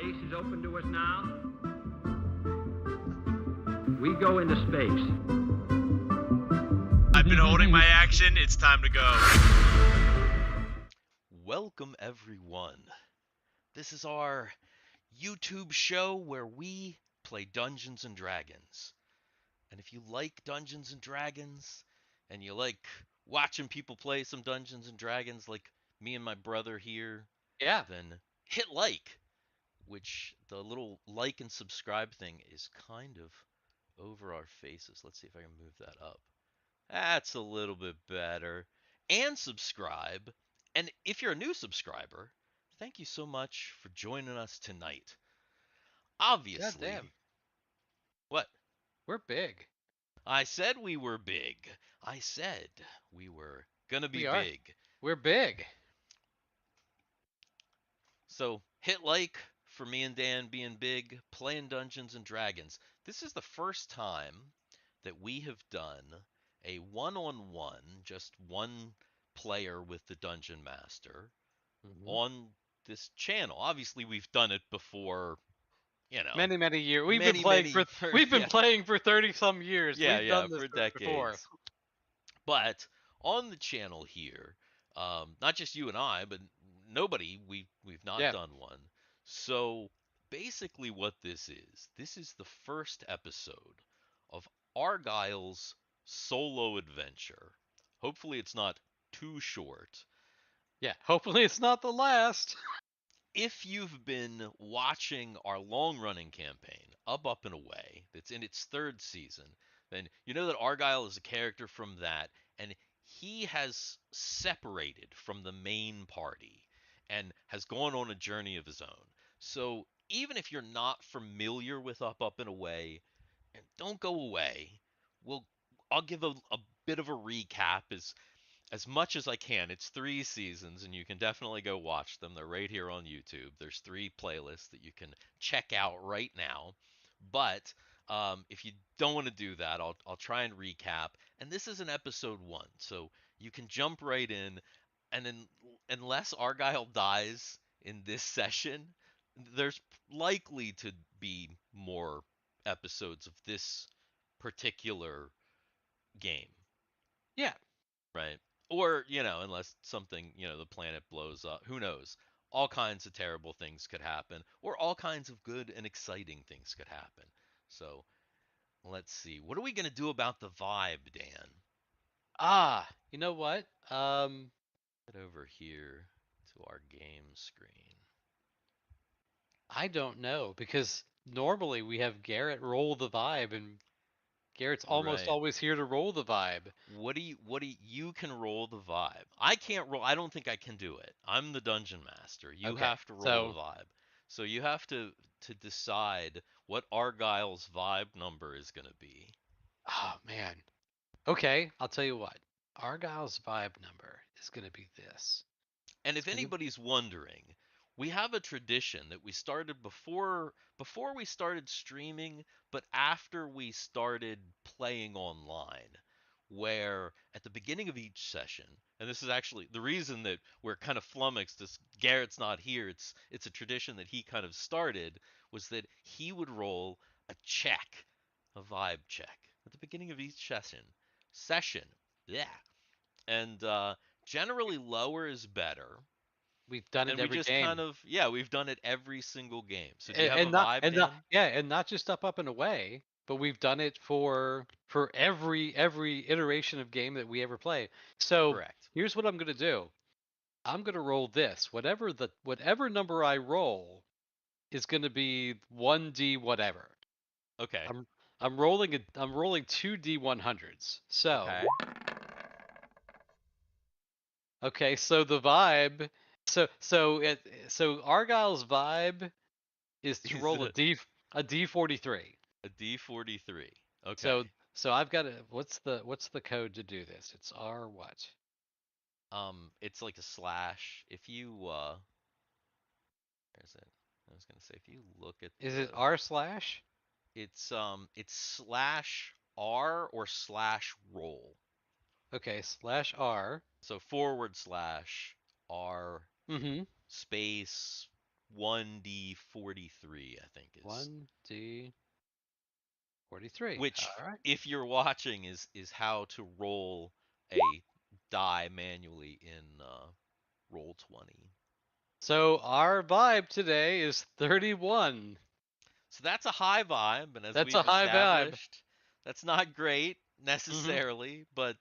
Space is open to us now. We go into space. I've been holding my action. It's time to go. Welcome, everyone. This is our YouTube show where we play Dungeons and Dragons. And if you like Dungeons and Dragons, and you like watching people play some Dungeons and Dragons like me and my brother here, then hit like, which the little like and subscribe thing is kind of over our faces. Let's see if I can move that up. That's a little bit better. And subscribe. And if you're a new subscriber, thank you so much for joining us tonight. Obviously. Goddamn. What? We're big. I said we were big. I said we were gonna be We are. big. We're big. So hit like for me and Dan being big, playing Dungeons and Dragons. This is the first time that we have done a one-on-one, just one player with the Dungeon Master on this channel. Obviously, we've done it before, you know. Many years. We've Many, been playing many- for we've been playing for 30 some years. Yeah, We've yeah, done this for decades. before. But on the channel here, not just you and I, but nobody, we've not done one. So basically what this is the first episode of Argyle's solo adventure. Hopefully it's not too short. Yeah, hopefully it's not the last. If you've been watching our long-running campaign, Up and Away, that's in its third season, then you know that Argyle is a character from that, and he has separated from the main party and has gone on a journey of his own. So even if you're not familiar with Up and Away, and don't go away, I'll give a bit of a recap as much as I can. It's 3 seasons, and you can definitely go watch them. They're right here on YouTube. There's 3 playlists that you can check out right now. But if you don't want to do that, I'll try and recap. And this is an episode 1, so you can jump right in. And then, unless Argyle dies in this session, there's likely to be more episodes of this particular game. Yeah. Right. Or, unless something, the planet blows up. Who knows? All kinds of terrible things could happen, or all kinds of good and exciting things could happen. So, let's see. What are we going to do about the vibe, Dan? You know what? Head over here to our game screen. I don't know, because normally we have Garrett roll the vibe, and Garrett's almost always here to roll the vibe. You can roll the vibe. I can't roll. I don't think I can do it. I'm the dungeon master. You have to roll the vibe. So you have to decide what Argyle's vibe number is going to be. Oh man. Okay, I'll tell you what. Argyle's vibe number is going to be this. And if anybody's wondering, we have a tradition that we started before we started streaming, but after we started playing online, where at the beginning of each session, and this is actually the reason that we're kind of flummoxed is Garrett's not here. It's a tradition that he kind of started, was that he would roll a check, a vibe check at the beginning of each session. Yeah. And generally lower is better. We've done it every game. We've done it every single game. So do you have a vibe, Dan? And not just up and away, but we've done it for every iteration of game that we ever play. So Correct. Here's what I'm gonna do. I'm gonna roll this. Whatever number I roll is gonna be 1D whatever. Okay. I'm rolling 2 D100s. So okay, so the vibe. So Argyle's vibe is to roll a D43. A D43. Okay. So I've got what's the code to do this? It's R what? It's like a slash. If you where's it? I was gonna say if you look at Is it R slash? It's slash R or slash roll. Okay, slash R. So /R space 1d43, I think is. 1d43. Which, All right. if you're watching, is how to roll a die manually in Roll20. So our vibe today is 31. So that's a high vibe, and as That's a we've high vibe. established, that's not great Mm-hmm. necessarily, but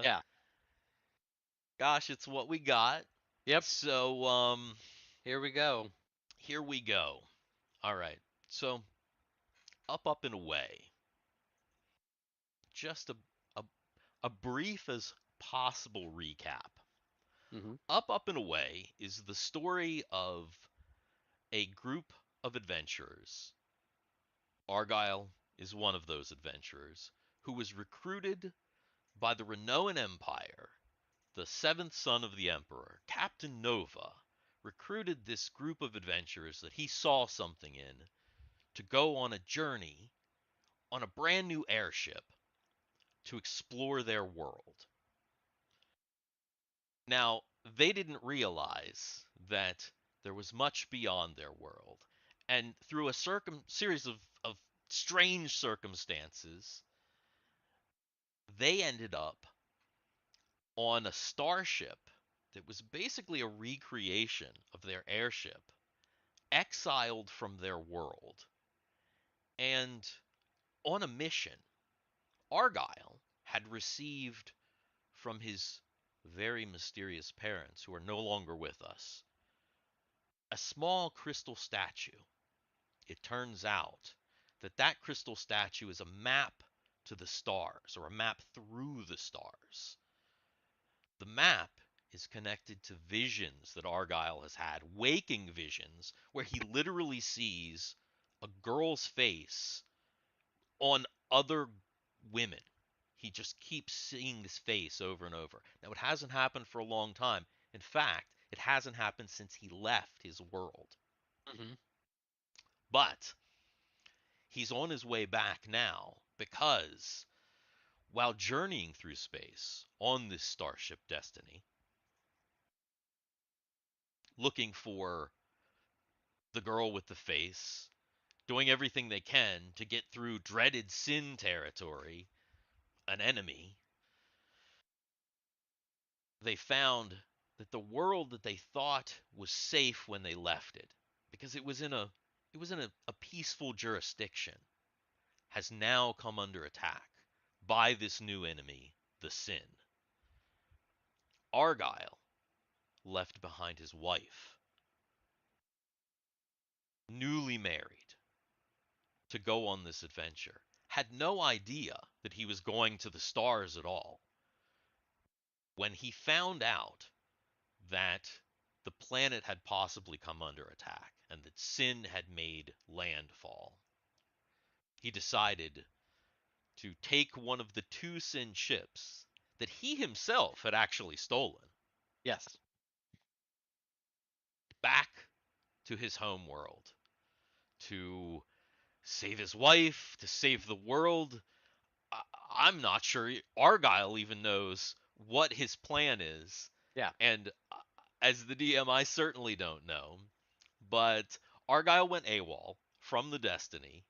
Yeah. gosh, it's what we got. Yep. So Here we go. here we go. All right. So up and away. Just a, a brief as possible recap. Mm-hmm. Up and away is the story of a group of adventurers. Argyle is one of those adventurers who was recruited by the Renoan Empire. The seventh son of the Emperor, Captain Nova, recruited this group of adventurers that he saw something in to go on a journey on a brand new airship to explore their world. Now, they didn't realize that there was much beyond their world. And through a series of strange circumstances, they ended up on a starship that was basically a recreation of their airship, exiled from their world, and on a mission. Argyle had received from his very mysterious parents, who are no longer with us, a small crystal statue. It turns out that that crystal statue is a map to the stars, or a map through the stars. The map is connected to visions that Argyle has had, waking visions, where he literally sees a girl's face on other women. He just keeps seeing this face over and over. Now, it hasn't happened for a long time. In fact, it hasn't happened since he left his world. Mm-hmm. But he's on his way back now because while journeying through space on this starship Destiny, looking for the girl with the face, doing everything they can to get through dreaded Sin territory, an enemy, they found that the world that they thought was safe when they left it, because it was in a peaceful jurisdiction, has now come under attack by this new enemy, the Sin. Argyle left behind his wife, newly married, to go on this adventure. Had no idea that he was going to the stars at all. When he found out that the planet had possibly come under attack and that Sin had made landfall, he decided to take one of the two Sin ships that he himself had actually stolen Yes. back to his home world to save his wife, to save the world. I'm not sure Argyle even knows what his plan is. Yeah. And as the DM, I certainly don't know. But Argyle went AWOL from the Destiny,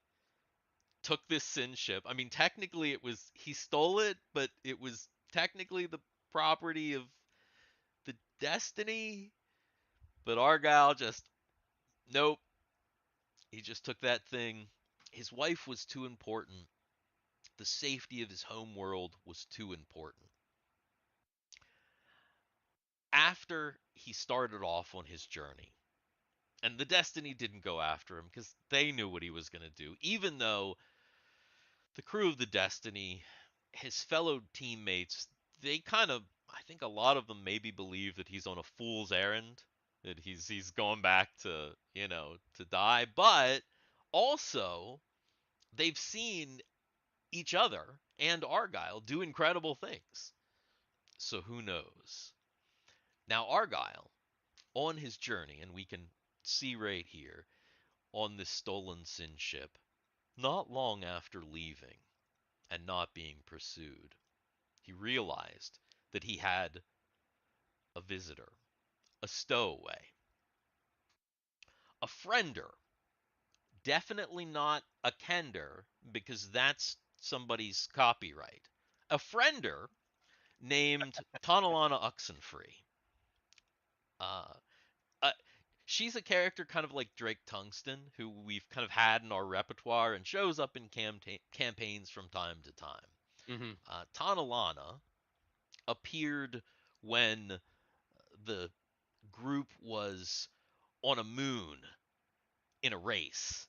took this Sin ship. I mean, technically he stole it, but it was technically the property of the Destiny. But Argyle just, nope. He just took that thing. His wife was too important. The safety of his home world was too important. After he started off on his journey, and the Destiny didn't go after him because they knew what he was going to do, even though the crew of the Destiny, his fellow teammates, they kind of, I think a lot of them maybe believe that he's on a fool's errand, that he's going back to, to die, but also they've seen each other and Argyle do incredible things. So who knows? Now Argyle, on his journey, and we can see right here on this stolen Sin ship, not long after leaving and not being pursued, he realized that he had a visitor, a stowaway. a friender. Definitely not a kender, because that's somebody's copyright. A friender named Tanalana Oksandfree. Uh, uh, she's a character kind of like Drake Tungsten, who we've kind of had in our repertoire and shows up in campaigns from time to time. Mm-hmm. Tanalana appeared when the group was on a moon in a race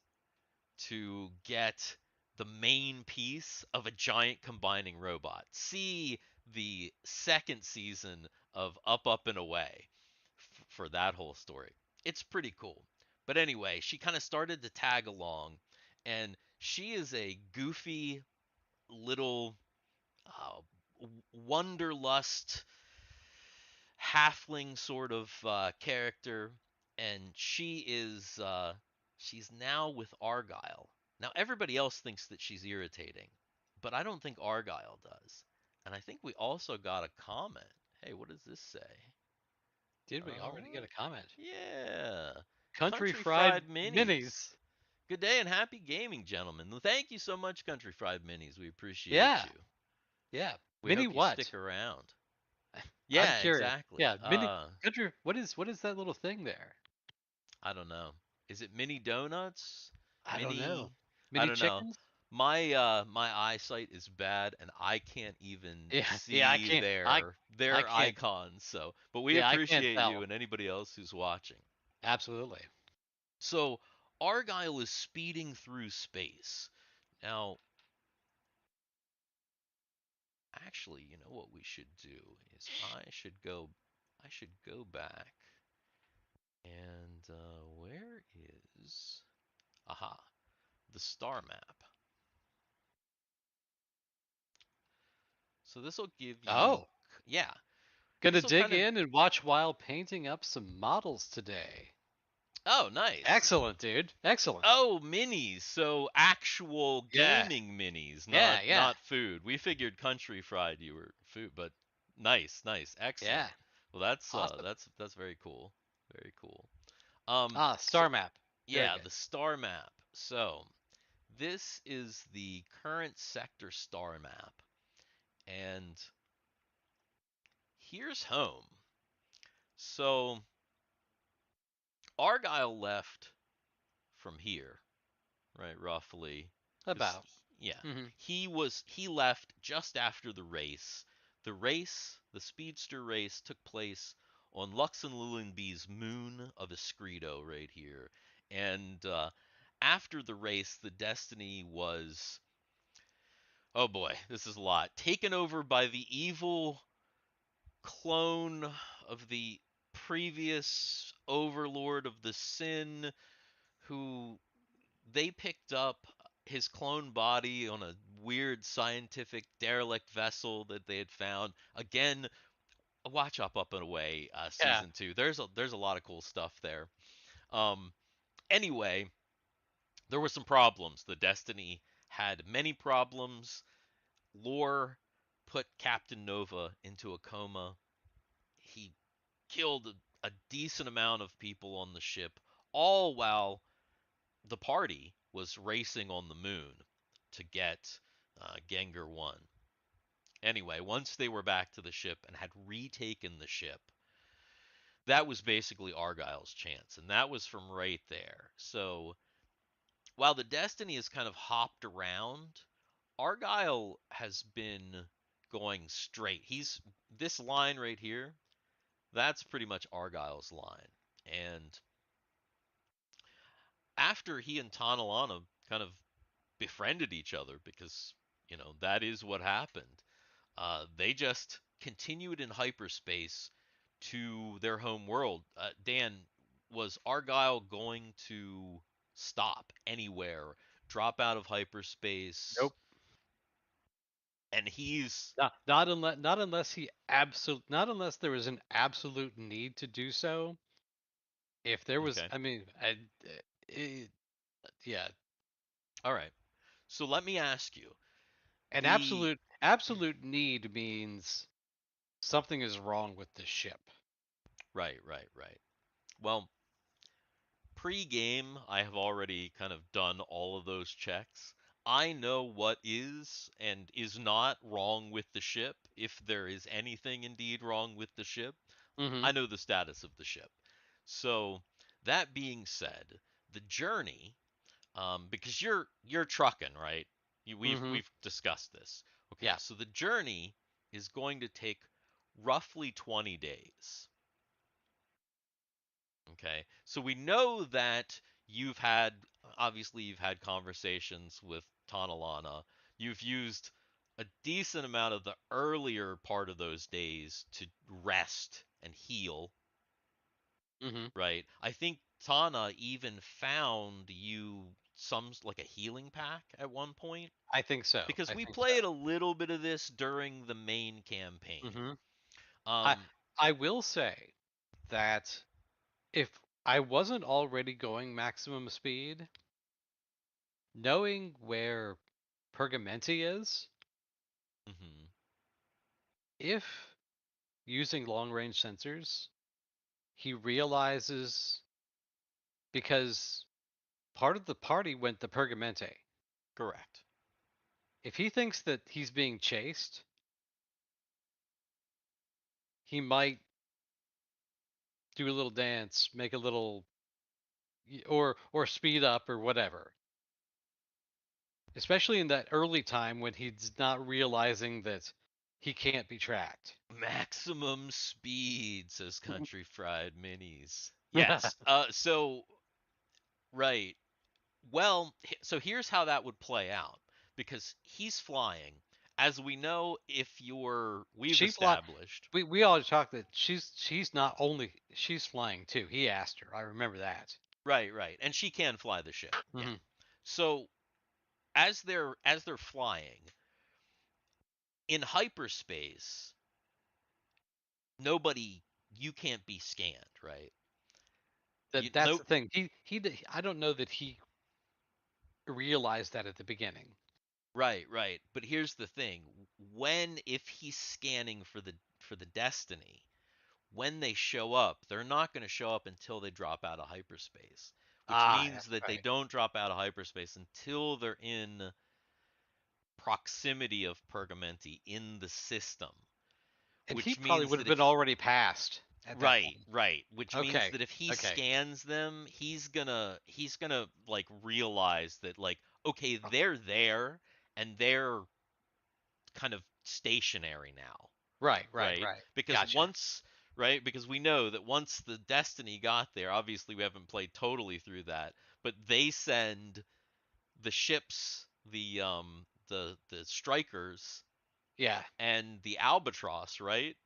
to get the main piece of a giant combining robot. See the second season of Up, Up, and Away for that whole story. It's pretty cool. But anyway, she kind of started to tag along, and she is a goofy little uh, wanderlust halfling sort of character, and she's now with Argyle. Now everybody else thinks that she's irritating, but I don't think Argyle does. And I think we also got a comment. Hey, what does this say? Did we already get a comment? Yeah. Country Country Fried Fried Minis. Minis. Good day and happy gaming, gentlemen. Well, thank you so much, Country Fried Minis. We appreciate Yeah, you. yeah. We Mini hope you what? stick around. I'm Yeah, curious. exactly. Yeah, mini country. What is that little thing there? I don't know. Is it mini donuts? I don't know. Mini I Mini don't know. chickens? My eyesight is bad and I can't even Yeah, yeah. I see can't. I their can't. icons. So, but we Yeah, I can't appreciate you tell. and anybody else who's watching. Absolutely. So, Argyle is speeding through space. Now, actually, you know what we should do is I should go back and where is aha, the star map. So this will give you, Oh, yeah, gonna this will dig kind of, in and watch while painting up some models today. oh, nice. Excellent, dude. Excellent. Oh, minis. So actual Yeah, gaming minis, yeah, not yeah, not food. We figured country fried you were food, but nice, nice, yeah. excellent. Well, that's Awesome. that's very cool. Very cool. So Star map. Very yeah, good. the star map. So this is the current sector star map, and here's home. So Argyle left from here, right? Roughly, because About. yeah, Hmm. he left just after the race. The speedster race, took place on Lux and Lillianby's moon of Ascreedo right here, and after the race, the destiny was, oh boy, this is a lot, taken over by the evil clone of the previous overlord of the sin, who they picked up his clone body on a weird scientific derelict vessel that they had found. Again, watch Up, and Away, Yeah. season 2. There's a lot of cool stuff there. Um, anyway, there were some problems. The Destiny had many problems. Lore put Captain Nova into a coma. He killed a decent amount of people on the ship, all while the party was racing on the moon to get Gengar 1. Anyway, once they were back to the ship and had retaken the ship, that was basically Argyle's chance, and that was from right there. So while the Destiny has kind of hopped around, Argyle has been going straight. He's this line right here, that's pretty much Argyle's line. And after he and Tanalana kind of befriended each other, because that is what happened. They just continued in hyperspace to their home world. Dan, was Argyle going to stop anywhere, drop out of hyperspace? Nope. And he's Not unless there was an absolute need to do so. If there was, okay. I mean, it, yeah, All right. So let me ask you. an The absolute need means something is wrong with the ship. right, right, right. Well, pre-game, I have already kind of done all of those checks. I know what is and is not wrong with the ship, if there is anything indeed wrong with the ship. Mm-hmm. I know the status of the ship. So that being said, the journey, because you're trucking, right? Mm-hmm. We've discussed this. Okay, Yeah. so the journey is going to take roughly 20 days. Okay, so we know that you've had conversations with Tanalana. You've used a decent amount of the earlier part of those days to rest and heal, Mm-hmm. right? I think Tana even found you some like a healing pack at one point I think so. because I we think so. played a little bit of this during the main campaign. Mm-hmm. I Um, I will say that if I wasn't already going maximum speed, knowing where Pergamenti is, mhm, if using long range sensors, he realizes because part of the party went to Pergamente. correct. If he thinks that he's being chased, he might do a little dance, make a little or speed up or whatever. Especially in that early time when he's not realizing that he can't be tracked. Maximum speed, says Country Fried Minis. Yes. So right. Well, so here's how that would play out because he's flying. As we know, if you're we've She fly. established. We all talked that she's not only she's flying too. He asked her. I remember that. Right, right. And she can fly the ship. Yeah. Hmm. So as they're flying in hyperspace, nobody you can't be scanned, right? You That's no the thing. I don't know that he realized that at the beginning. Right, right. But here's the thing. When if he's scanning for the destiny, when they show up, they're not going to show up until they drop out of hyperspace, which Ah, means that's that they right. don't drop out of hyperspace until they're in proximity of Pergamenti in the system, And he which probably means would have that been already passed at that right, point. right, which means Okay. that if he Okay. scans them, he's gonna like realize that like okay, Oh, they're there and they're kind of stationary now, right. Right. right? Right. Because Gotcha. once, right? Because we know that once the Destiny got there, obviously we haven't played totally through that, but they send the ships, the strikers Yeah. and the Albatross, right?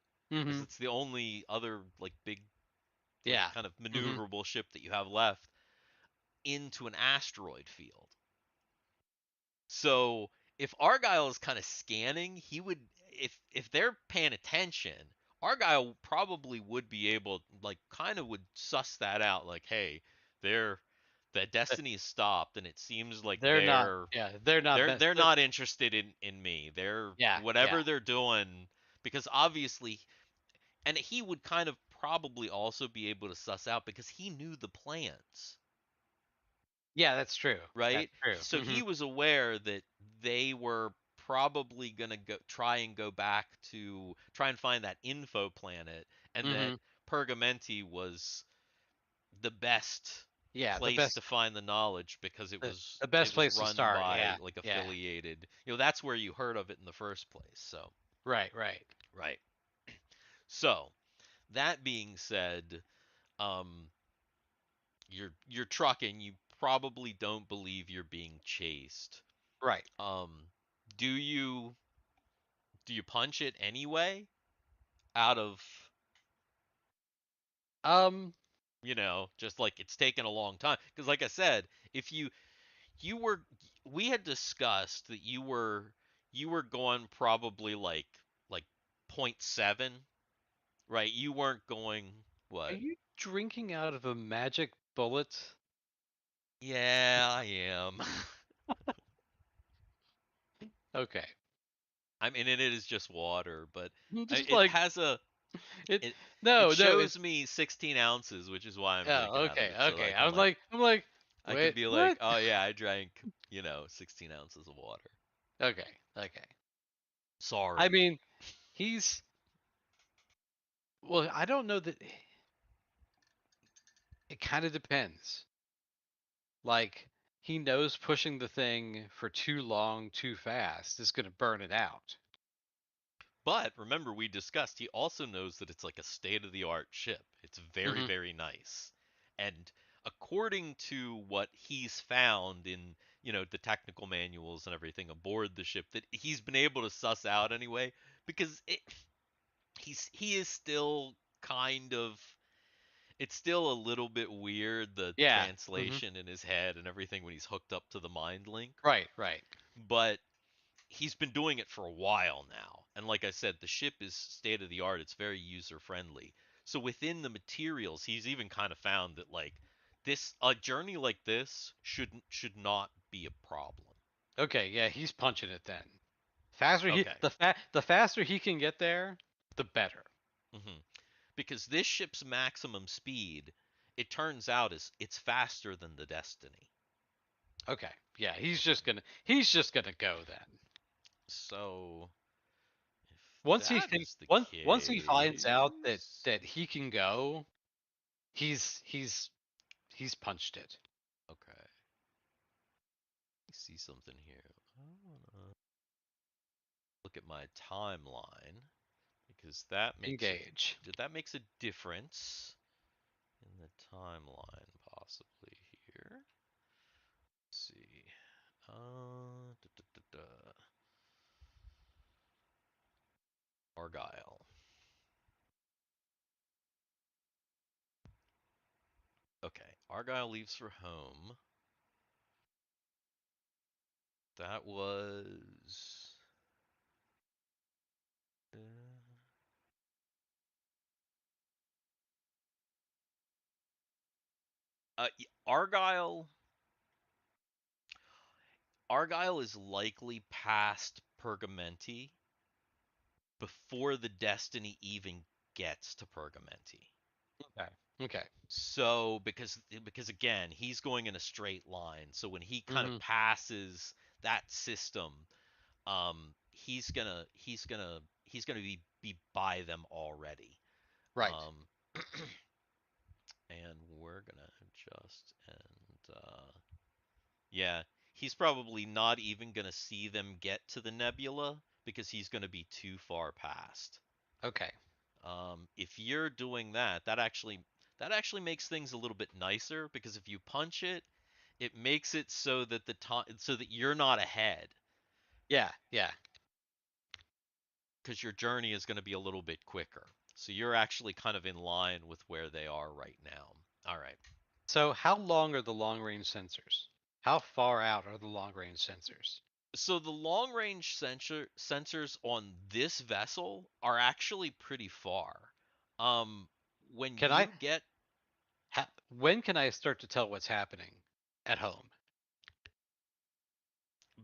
Because Hmm. it's the only other like big like Yeah. kind of Hmm. maneuverable ship that you have left into an asteroid field. So if Argyle is kind of scanning, he would if they're paying attention, Argyle probably would be able like kind of would suss that out like, hey, they're that destiny is stopped and it seems like They're not. Yeah. They're not best. they're not interested in me. They're Yeah. Yeah. whatever they're doing because obviously and he would kind of probably also be able to suss out because he knew the plans, Yeah. That's true. That's right? true. So Hmm. he was aware that they were probably going to go try and go back to try and find that info planet and that Hmm. Pergamenti was the best Yeah. place to find the knowledge because The best it was place to run start. by Yeah. like Yeah. affiliated. That's where you heard of it in the first place. So, Right. Right. right. So, that being said, um you're trucking, you probably don't believe you're being chased. Right. Um, do you punch it anyway? Out of Um. just like it's taken a long time. Because like I said, if you were we had discussed that you were going probably like point 0.7, right? You weren't going Are what? you drinking out of a magic bullet? Yeah, I am. Okay. I mean, and it is just water, but Just it like has a It No, shows me 16 ounces, which is why I'm drinking out of it. So okay. like I'm like, I can wait, be like, what? oh yeah, I drank 16 ounces of water. Okay. Sorry. I mean, he's well. I don't know that. It kind of depends. Like he knows pushing the thing for too long, too fast is going to burn it out. But remember, we discussed he also knows that it's like a state of the art ship. It's very, Hmm. very nice. And according to what he's found in, the technical manuals and everything aboard the ship that he's been able to suss out anyway, because he is still kind of it's still a little bit weird, the Yeah. Hmm. translation in his head and everything when he's hooked up to the mind link. Right. But he's been doing it for a while now. And like I said, the ship is state of the art. It's very user friendly. So within the materials, he's even kind of found that like this a journey like this should not be a problem. Okay. Yeah, he's punching it then. Faster he Okay. the faster he can get there, the better. hmm Because this ship's maximum speed, it turns out is it's faster than the Destiny. Okay. Yeah, Okay. he's just gonna go then. So if Once he that think is the once he finds out that case, he can go, he's he's punched it. okay. See something here. I wanna look at my timeline because Engage. that makes a difference in the timeline possibly here. Let's see. Da, da, da, da. Argyle. Okay, Argyle leaves for home. That was. Uh, Argyle. Argyle is likely past Pergamenti before the Destiny even gets to Pergamenti. Okay. Okay. So because again, he's going in a straight line. So when he kind of Hmm. passes that system, he's gonna be by them already. Right. Um, and we're gonna adjust and yeah, he's probably not even gonna see them get to the nebula because he's gonna be too far past. Okay. If you're doing that, that actually makes things a little bit nicer because if you punch it, it makes it so that the time so that you're not ahead Yeah. because your journey is going to be a little bit quicker. So you're actually kind of in line with where they are right now. All right. So how long are the long range sensors? How far out are the long range sensors? So the long range sensors on this vessel are actually pretty far. Um, when Can I you get when can I start to tell what's happening at home?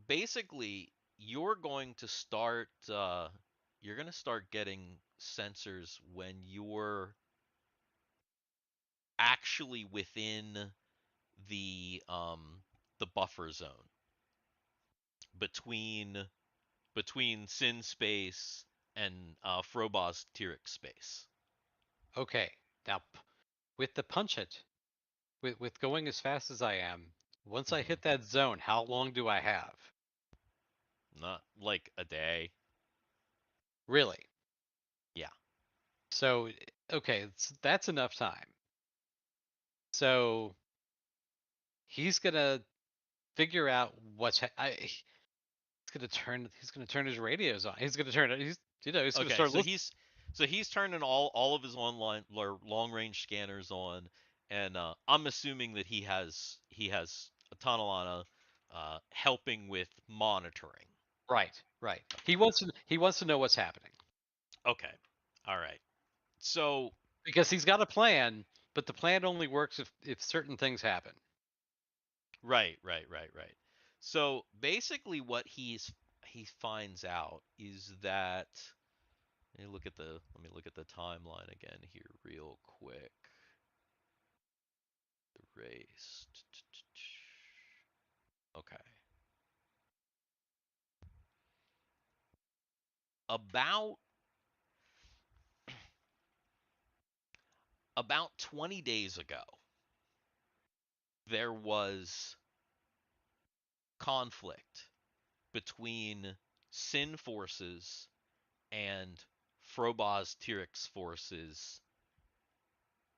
basically you're going to start getting sensors when you're actually within the buffer zone between Sin space and Frobos Tyrix space. Okay. Now with the punch it, with going as fast as I am, once I hmm hit that zone, how long do I have? Not like a day. Really? Yeah. So okay, that's enough time. So he's gonna figure out he's gonna turn his radios on. He's gonna turn it. He's gonna Okay, start so looking. he's turning all of his online or long range scanners on, and I'm assuming that he has a Tanalana helping with monitoring. Right. Okay. He wants to know what's happening Okay. All right. So because he's got a plan, but the plan only works if certain things happen. right. So basically, what he finds out is that Let me look at the timeline again here real quick. The race. Okay. About 20 days ago, there was conflict between Sin forces and Froboz's Tyrix forces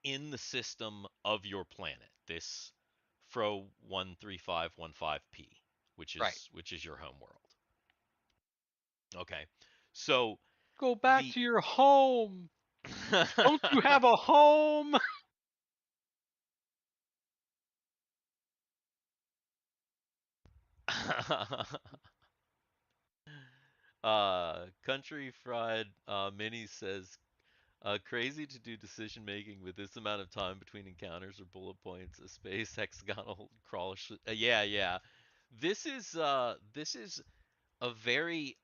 in the system of your planet, this Fro 13515P, Right. which is your home world. Okay. So Go back the to your home. Don't you have a home? Country Fried Mini says, crazy to do decision making with this amount of time between encounters or bullet points. A space hexagonal crawl. Yeah, yeah. This is a very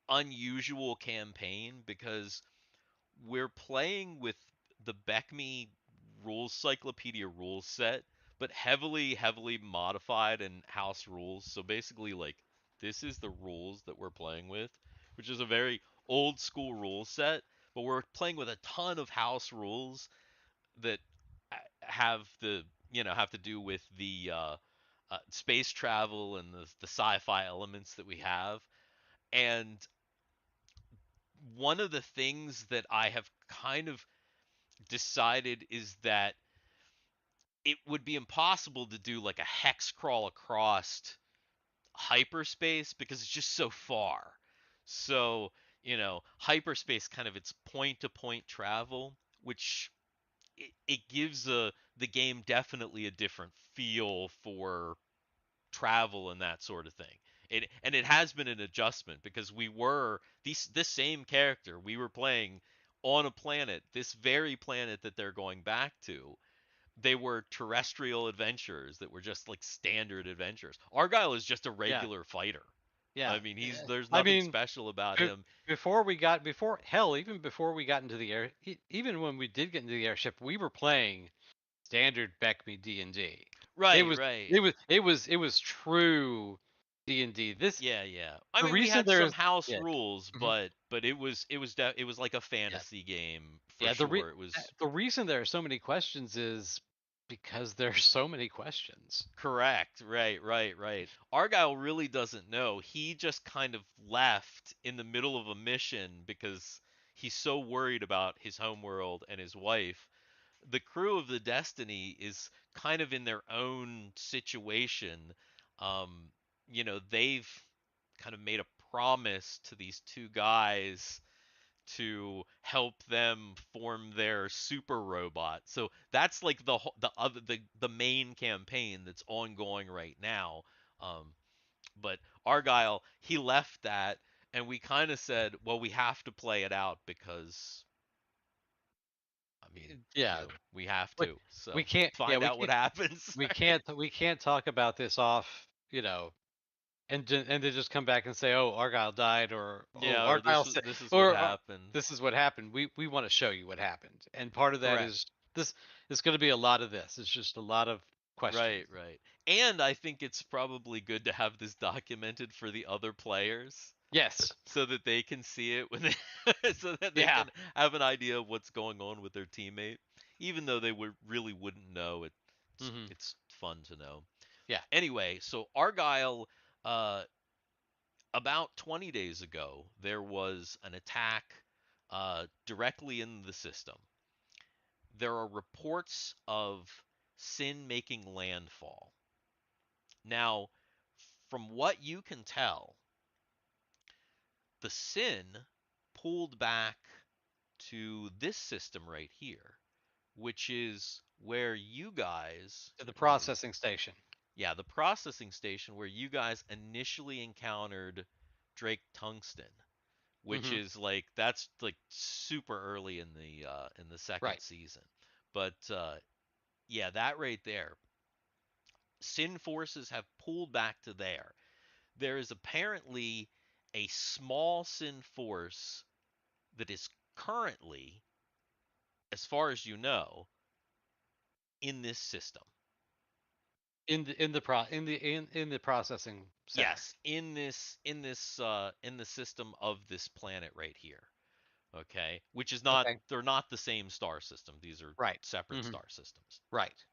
unusual campaign because we're playing with the BECMI rules cyclopedia rules set, but heavily modified and house rules. So basically, like, this is the rules that we're playing with, which is a very old school rule set, but we're playing with a ton of house rules that have have to do with the space travel and the sci-fi elements that we have. And one of the things that I have kind of decided is that it would be impossible to do like a hex crawl across hyperspace because it's just so far. So, hyperspace kind of its point to point travel, which it gives the game definitely a different feel for travel and that sort of thing. It has been an adjustment because we were this same character we were playing on a planet, this very planet that they're going back to. They were terrestrial adventurers that were just like standard adventures. Argyle is just a Yeah. regular fighter. I Yeah. mean, he's there's I nothing mean, special about him. even before we got into the air, even when we did get into the airship, we were playing standard BECMI D&D. It Right, was right. it was true D&D. This Yeah, yeah. I the mean, we reason had some there's house yeah. rules, Mhm. but it was like a Yeah. fantasy game for Yeah, sure. It was the reason there are so many questions is because there's so many questions. correct. Right, right, right. Argyle really doesn't know. He just kind of left in the middle of a mission because he's so worried about his homeworld and his wife. The crew of the Destiny is kind of in their own situation. Um, they've kind of made a promise to these two guys to help them form their super robot. So that's like the main campaign that's ongoing right now. Um, but Argyle, he left that, and we kind of said, well, we have to play it out because I mean, Yeah, we have we, to. we So can't. Yeah, find out what happens. we can't talk about this off. And to just come back and say, "Oh, Argyle died," or "Oh, Yeah, or Argyle said," this is what or happened. "This is what happened." We want to show you what happened, and part of that Correct. is this. It's going to be a lot of this. It's just a lot of questions. Right, right. And I think it's probably good to have this documented for the other players Yes. so that they can see it when they so that they Yeah. can have an idea of what's going on with their teammate, even though they would really wouldn't know. Hmm. It's fun to know. Yeah. Anyway, so Argyle, uh, about 20 days ago, there was an attack directly in the system. There are reports of Sin making landfall. Now, from what you can tell, the Sin pulled back to this system right here, which is where you guys, To the let me, processing station. yeah, the processing station where you guys initially encountered Drake Tungsten, which Hmm. is like that's like super early in the second Right. season. But yeah, that right there. Sin forces have pulled back to there. There is apparently a small Sin force that is currently, as far as you know, in this system. In the processing center. Yes, in the system of this planet right here. Okay, which is not Okay. they're not the same star system. These are Right. separate star systems. Right.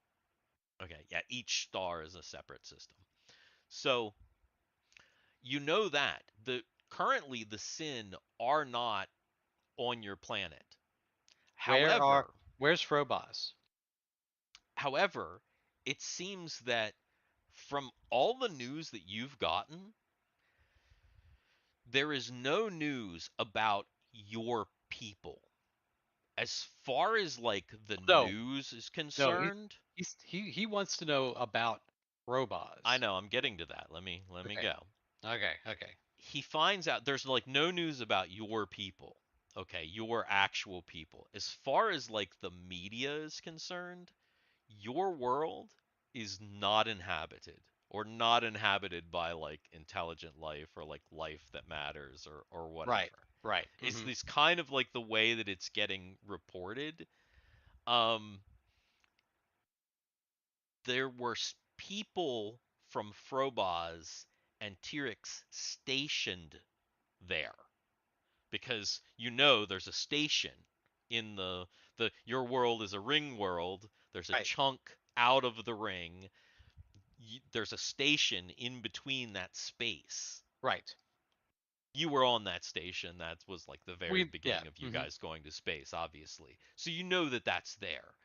Okay, yeah, each star is a separate system. So you know that currently the Sin are not on your planet. However, Where's Frobos? however, it seems that from all the news that you've gotten, there is no news about your people. As far as like the No. news is No, concerned, he wants to know about I Frobos. know I'm getting to that. Let me Okay. go. Okay. He finds out there's like no news about your people. Okay, your actual people. As far as like the media is concerned, your world is not inhabited or not inhabited by like intelligent life or like life that matters or Right. whatever. Right. It's this kind of like the way that it's getting reported. Um, there were people from Frobos and Tyrix stationed there because there's a station in the your world is a ring world. There's a Right. chunk out of the ring. There's a station in between that space. Right. You were on that station. That was like the very Yeah. beginning of you guys going to space, obviously. So you know that that's there.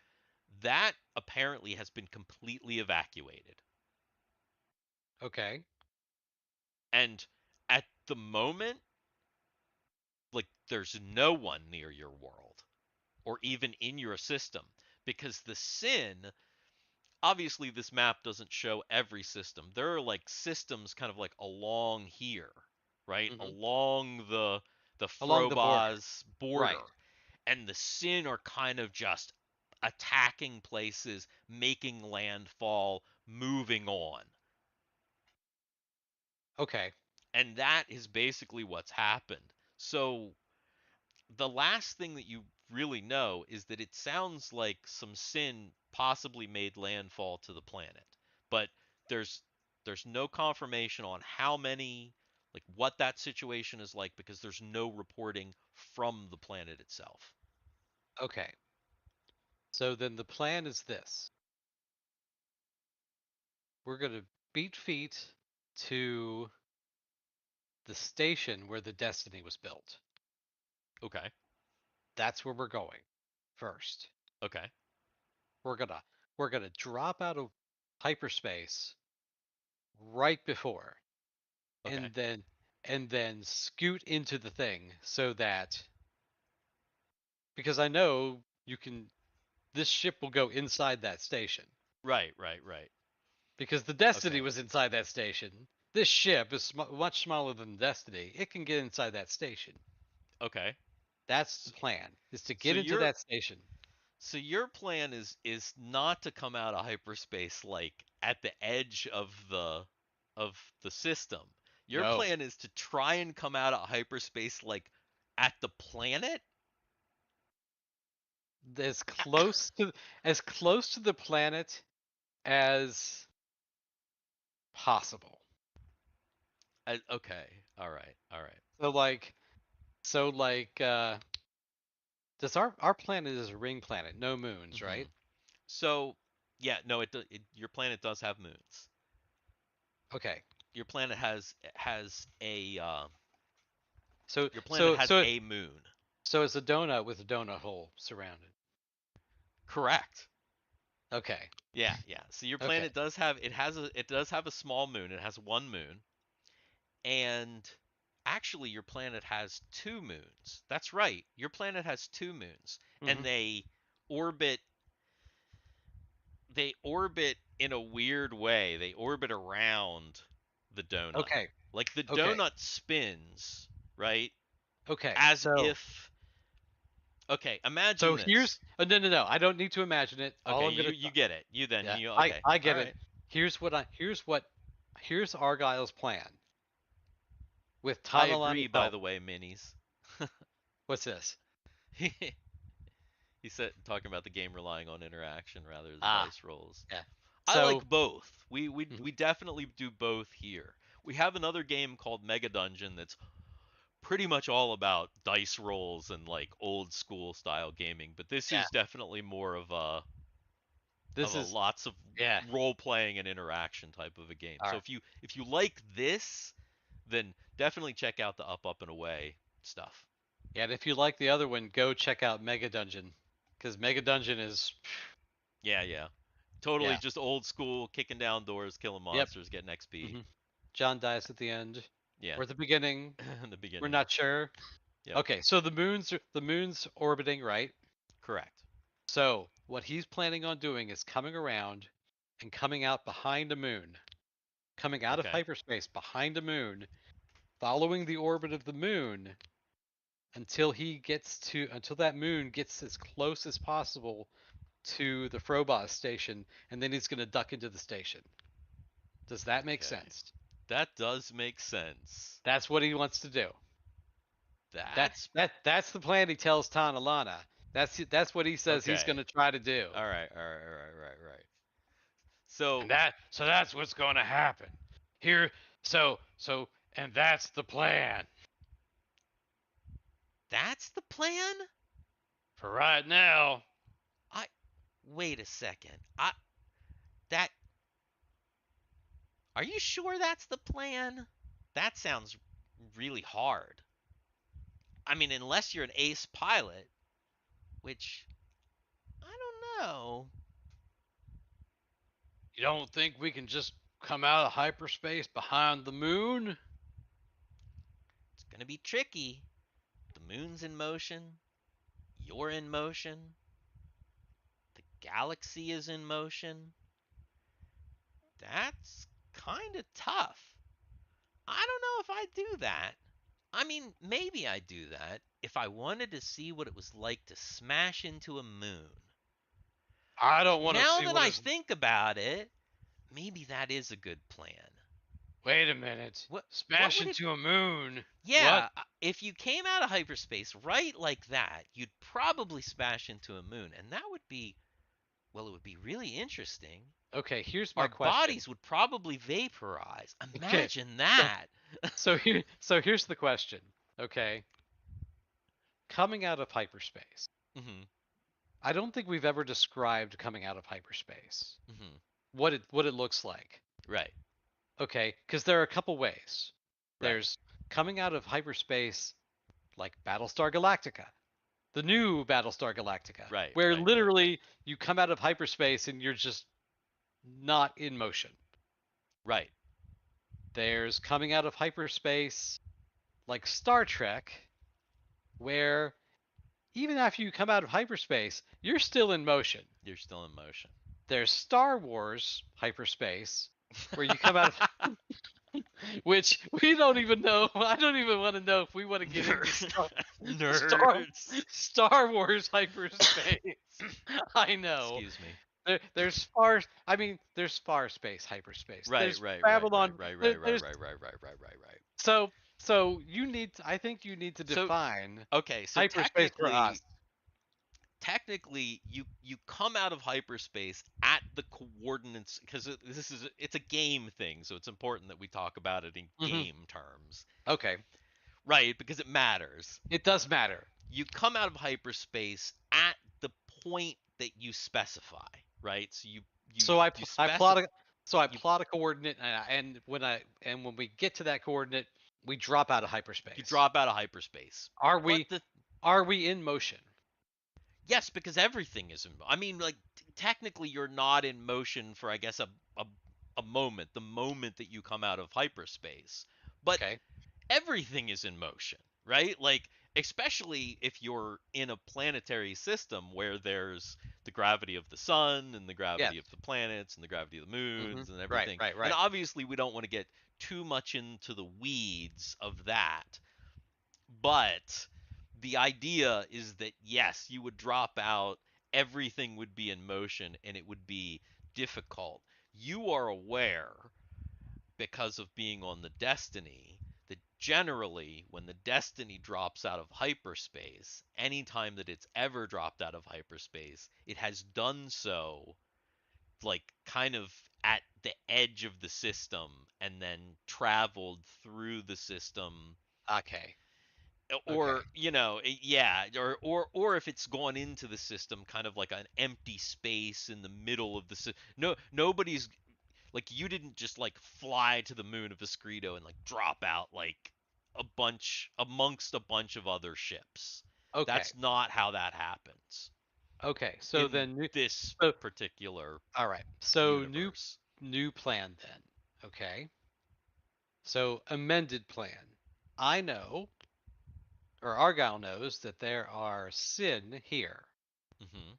That apparently has been completely evacuated. Okay. And at the moment, like there's no one near your world or even in your system because the Sin, obviously this map doesn't show every system. There are like systems kind of like along here, right? Mm-hmm. Along the Along the border. Frobos border. Right. And the Sin are kind of just attacking places, making landfall, moving on. Okay. And that is basically what's happened. So the last thing that you really know is that it sounds like some Sin possibly made landfall to the planet. But there's there's no confirmation on how many, like what that situation is like because there's no reporting from the planet itself. Okay. So then the plan is this. We're going to beat feet to the station where the Destiny was built. Okay. That's where we're going first. Okay. We're going to drop out of hyperspace right before Okay. and then scoot into the thing so that because I know this ship will go inside that station Right. because the Destiny Okay. was inside that station. This ship is much smaller than Destiny. It can get inside that station. Okay. That's the plan, is to So get into your that station. so your plan is not to come out of hyperspace like at the edge of the system. Your No, plan is to try and come out of hyperspace like at the planet? as close to the planet as possible. Okay. All right. All right. So like does our planet is a ring planet, no moons, Hmm. right? So, yeah, no, your planet does have moons. Okay. Your planet has a So your planet so has so a moon. so it's a donut with a donut hole surrounded. Correct. Okay. Yeah. So your Okay. planet does have a small moon. It has one moon. And actually your planet has two moons. That's right. Your planet has two moons and Hmm. orbit they orbit in a weird way. They orbit around the donut. Okay. Like the Okay. donut spins, right? Okay. As if okay, imagine So this. no. I don't need to imagine it. All Okay, I'm gonna you get it. You then yeah, you I okay. I All get it. right. Here's Argyle's plan with I agree Tanalani. by Oh, the way, minis. What's this? He said talking about the game relying on interaction rather than Ah, dice rolls. yeah. I So, like both. We Mhm. we definitely do both here. We have another game called Mega Dungeon that's pretty much all about dice rolls and like old school style gaming, but this yeah, is definitely more of this a is lots of yeah. role playing and interaction type of a game. All So right. if you like this, then definitely check out the Up and Away stuff. Yeah, and if you like the other one, go check out Mega Dungeon, because Mega Dungeon is Yeah, yeah. Totally yeah. just old school, kicking down doors, killing Yep. monsters, getting XP. hmm John dies at the end Yeah, or at the beginning. in the We're beginning. not sure. Yep, Okay, so the moon's orbiting, right? correct. So what he's planning on doing is coming around and coming out behind the moon, coming out of Okay, hyperspace behind the moon, following the orbit of the moon until that moon gets as close as possible to the Frobot station, and then he's going to duck into the station. Does that make okay. sense? That does make sense. That's what he wants to do. That That's that's the plan he tells Tanalana. That's what he says he's okay. going to try to do. All right, all right, all right, right, right. So That's what's going to happen. Here and that's the plan. that's the plan? For right now. I wait a second. I that Are you sure that's the plan? That sounds really hard. I mean, unless you're an ace pilot, which I don't know. You don't think we can just come out of hyperspace behind the moon? It's going to be tricky. The moon's in motion. You're in motion. The galaxy is in motion. That's kind of tough. I don't know if I'd do that. I mean, maybe I'd do that if I wanted to see what it was like to smash into a moon. I don't want to Now see that what I is. think about it, maybe that is a good plan. Wait a minute. What Smash would it into a moon. What? Yeah, if you came out of hyperspace right like that, you'd probably smash into a moon, and that would be, well, it would be really interesting. Okay, here's my Our question. bodies would probably vaporize. Okay. Imagine So that. here's the question. Okay. Coming out of hyperspace. hmm I don't think we've ever described coming out of hyperspace. hmm What it looks like. Right. Okay, because there are a couple ways. Right. There's coming out of hyperspace like Battlestar Galactica. The new Battlestar Galactica, Right. where Right. Right. literally you come out of hyperspace and you're just not in motion. Right. There's coming out of hyperspace like Star Trek, where even after you come out of hyperspace, you're still in motion. You're still in motion. There's Star Wars hyperspace, where you come out of which we don't even know. I don't even want to know if we want to get into Nerds. Star Wars hyperspace. I know. Excuse me. There's far space hyperspace. Right. There's Right. Right. travel Right. on. Right. there- Right. Right. there's Right. Right. Right. Right. Right. Right. so I think you need to So define okay. So hyperspace for us. technically you come out of hyperspace at the coordinates because it's a game thing, so it's important that we talk about it in game terms, Okay, right? Because it matters. it does matter. You come out of hyperspace at the point that you specify, right? So So I you, plot a coordinate, and when we get to that coordinate, we drop out of hyperspace. you drop out of hyperspace. Are What we in motion? Yes, because everything is in. I mean, like technically, you're not in motion for, I guess, a moment, the moment that you come out of hyperspace. But Okay. everything is in motion, right? Like, especially if you're in a planetary system where there's the gravity of the sun and the gravity of the planets and the gravity of the moons and everything. Right. And obviously, we don't want to get too much into the weeds of that. But the idea is that, yes, you would drop out, everything would be in motion, and it would be difficult. You are aware, because of being on the Destiny, that generally, when the Destiny drops out of hyperspace, anytime that it's ever dropped out of hyperspace, it has done so like kind of at the edge of the system and then traveled through the system, Okay. or Okay. yeah, or if it's gone into the system kind of like an empty space in the middle of the no, nobody's like, you didn't just like fly to the moon of Ascreedo and like drop out like a bunch amongst a bunch of other ships. Okay. That's not how that happens Okay. So in then, this so particular all right. So universe. new plan then. Okay. So amended plan. I know, or Argyle knows, that there are sin here. Mhm.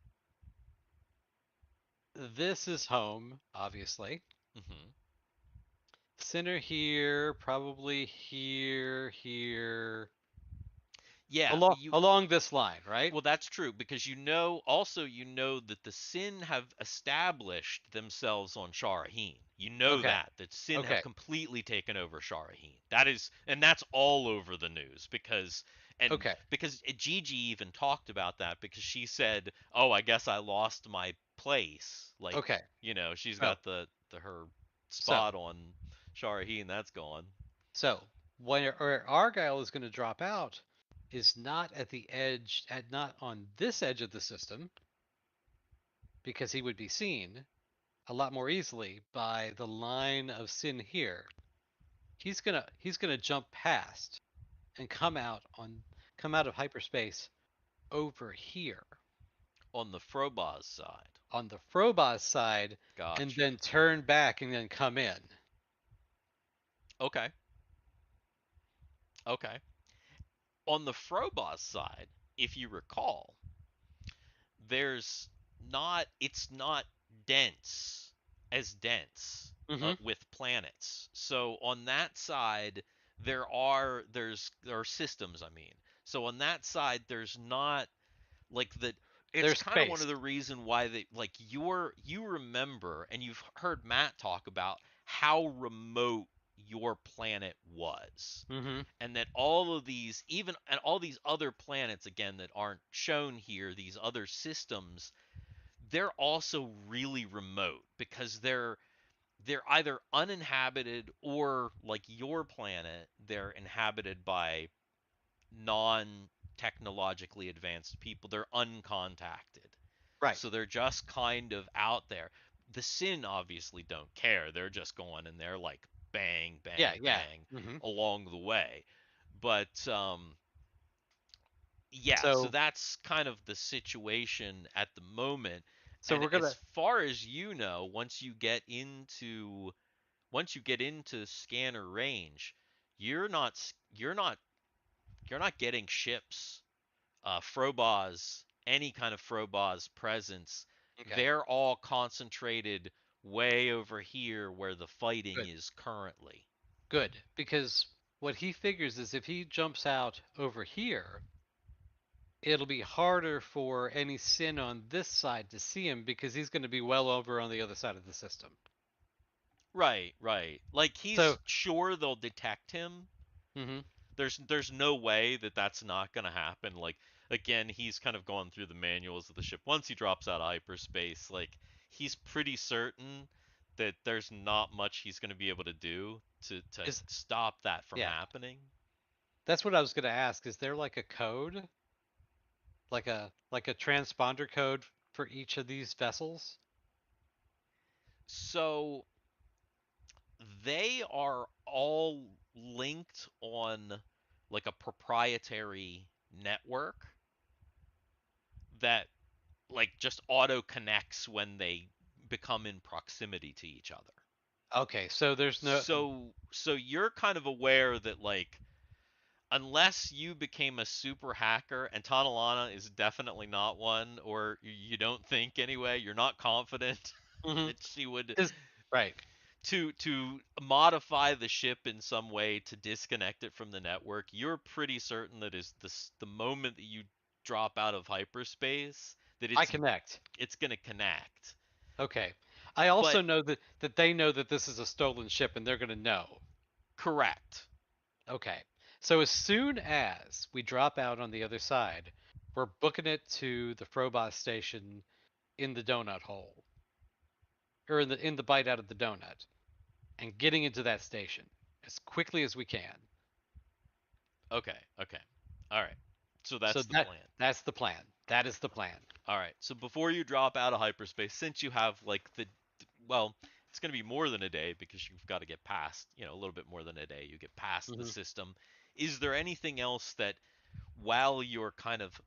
This is home, obviously. Mhm. Sinner here, probably here, here, Yeah, along this line, right? well, that's true because also that the Sin have established themselves on Sharahin. You know Okay. that Sin have Okay. completely taken over Sharahin. That's all over the news Okay. because Gigi even talked about that because she said, "Oh, I guess I lost my place." Like, Okay. she's Oh, got the her so spot on Sharahin, that's gone. so where Argyle is going to drop out is not at the edge, not on this edge of the system, because he would be seen a lot more easily by the line of sin here. He's gonna jump past and come out of hyperspace over here On the Frobaz side. on the Frobos side, and Gotcha. then turn back and then come in. Okay. Okay. On the Frobos side, if you recall, there's not it's not dense as dense Mm-hmm. with planets. So on that side, there are systems. I mean, so on that side, there's not like the. It's There's kind of one space. of the reason why they like you remember and you've heard Matt talk about how remote your planet was, Mm-hmm. and that all of these even and all these other planets again that aren't shown here, these other systems, they're also really remote because they're either uninhabited or like your planet, they're inhabited by non technologically advanced people. They're uncontacted. Right. So they're just kind of out there. The Sin obviously don't care. They're just going and they're like bang, Yeah. bang, Yeah. bang Mm-hmm. along the way. But yeah, so So that's kind of the situation at the moment. so And we're as gonna far as once you get into scanner range, you're not you're not you're not getting ships, Frobos, any kind of Frobos presence. okay. They're all concentrated way over here where the fighting Good. is currently. Good. Because what he figures is if he jumps out over here, it'll be harder for any sin on this side to see him because he's going to be well over on the other side of the system. Right, right. Like So, he's sure they'll detect him. hmm There's no way that that's not going to happen. Like again, he's kind of gone through the manuals of the ship. Once he drops out of hyperspace, like he's pretty certain that there's not much he's going to be able to do to is stop that from yeah, happening. that's what I was going to ask. Is there like a code, like a transponder code for each of these vessels? So they are all linked on like a proprietary network that like just auto connects when they become in proximity to each other. Okay, so there's no. So you're kind of aware that like unless you became a super hacker, and Tanalana is definitely not one, or you don't think anyway, you're not confident hmm that she would Is right. to modify the ship in some way to disconnect it from the network. You're pretty certain that is the moment that you drop out of hyperspace that I it's connect. it's going to connect. Okay. I But also know that they know that this is a stolen ship and they're going to know. correct. Okay. So as soon as we drop out on the other side, we're booking it to the Frobot station in the donut hole, or in the bite out of the donut, and getting into that station as quickly as we can. Okay. Okay. All right. So So that's the plan. that's the plan. That is the plan. All right. So before you drop out of hyperspace, since you have like well, it's going to be more than a day because you've got to get past, a little bit more than a day. You get past the Mhm. system. Is there anything else that while you're kind of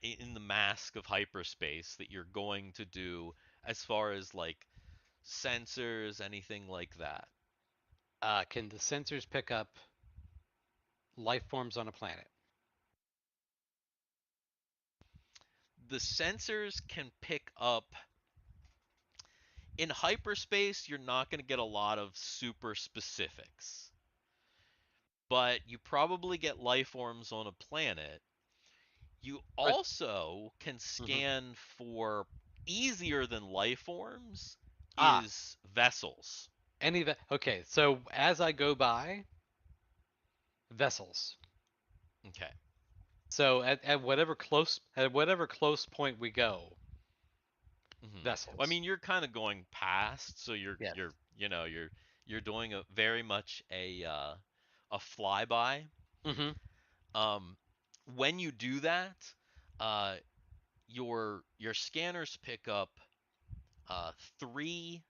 in the mask of hyperspace that you're going to do as far as like sensors, anything like that? Can the sensors pick up life forms on a planet? The sensors can pick up in hyperspace, you're not going to get a lot of super specifics, but you probably get life forms on a planet. You Right. also can Mhm. scan for easier than life forms Ah, is vessels. any that. Okay, so as I go by, vessels. Okay. So at whatever close point we go, Well, I vessels. mean, you're kind of going past, so you're Yes. you're you know you're doing a very much a flyby. Mm-hmm. Um, when you do that, uh, your scanners pick up three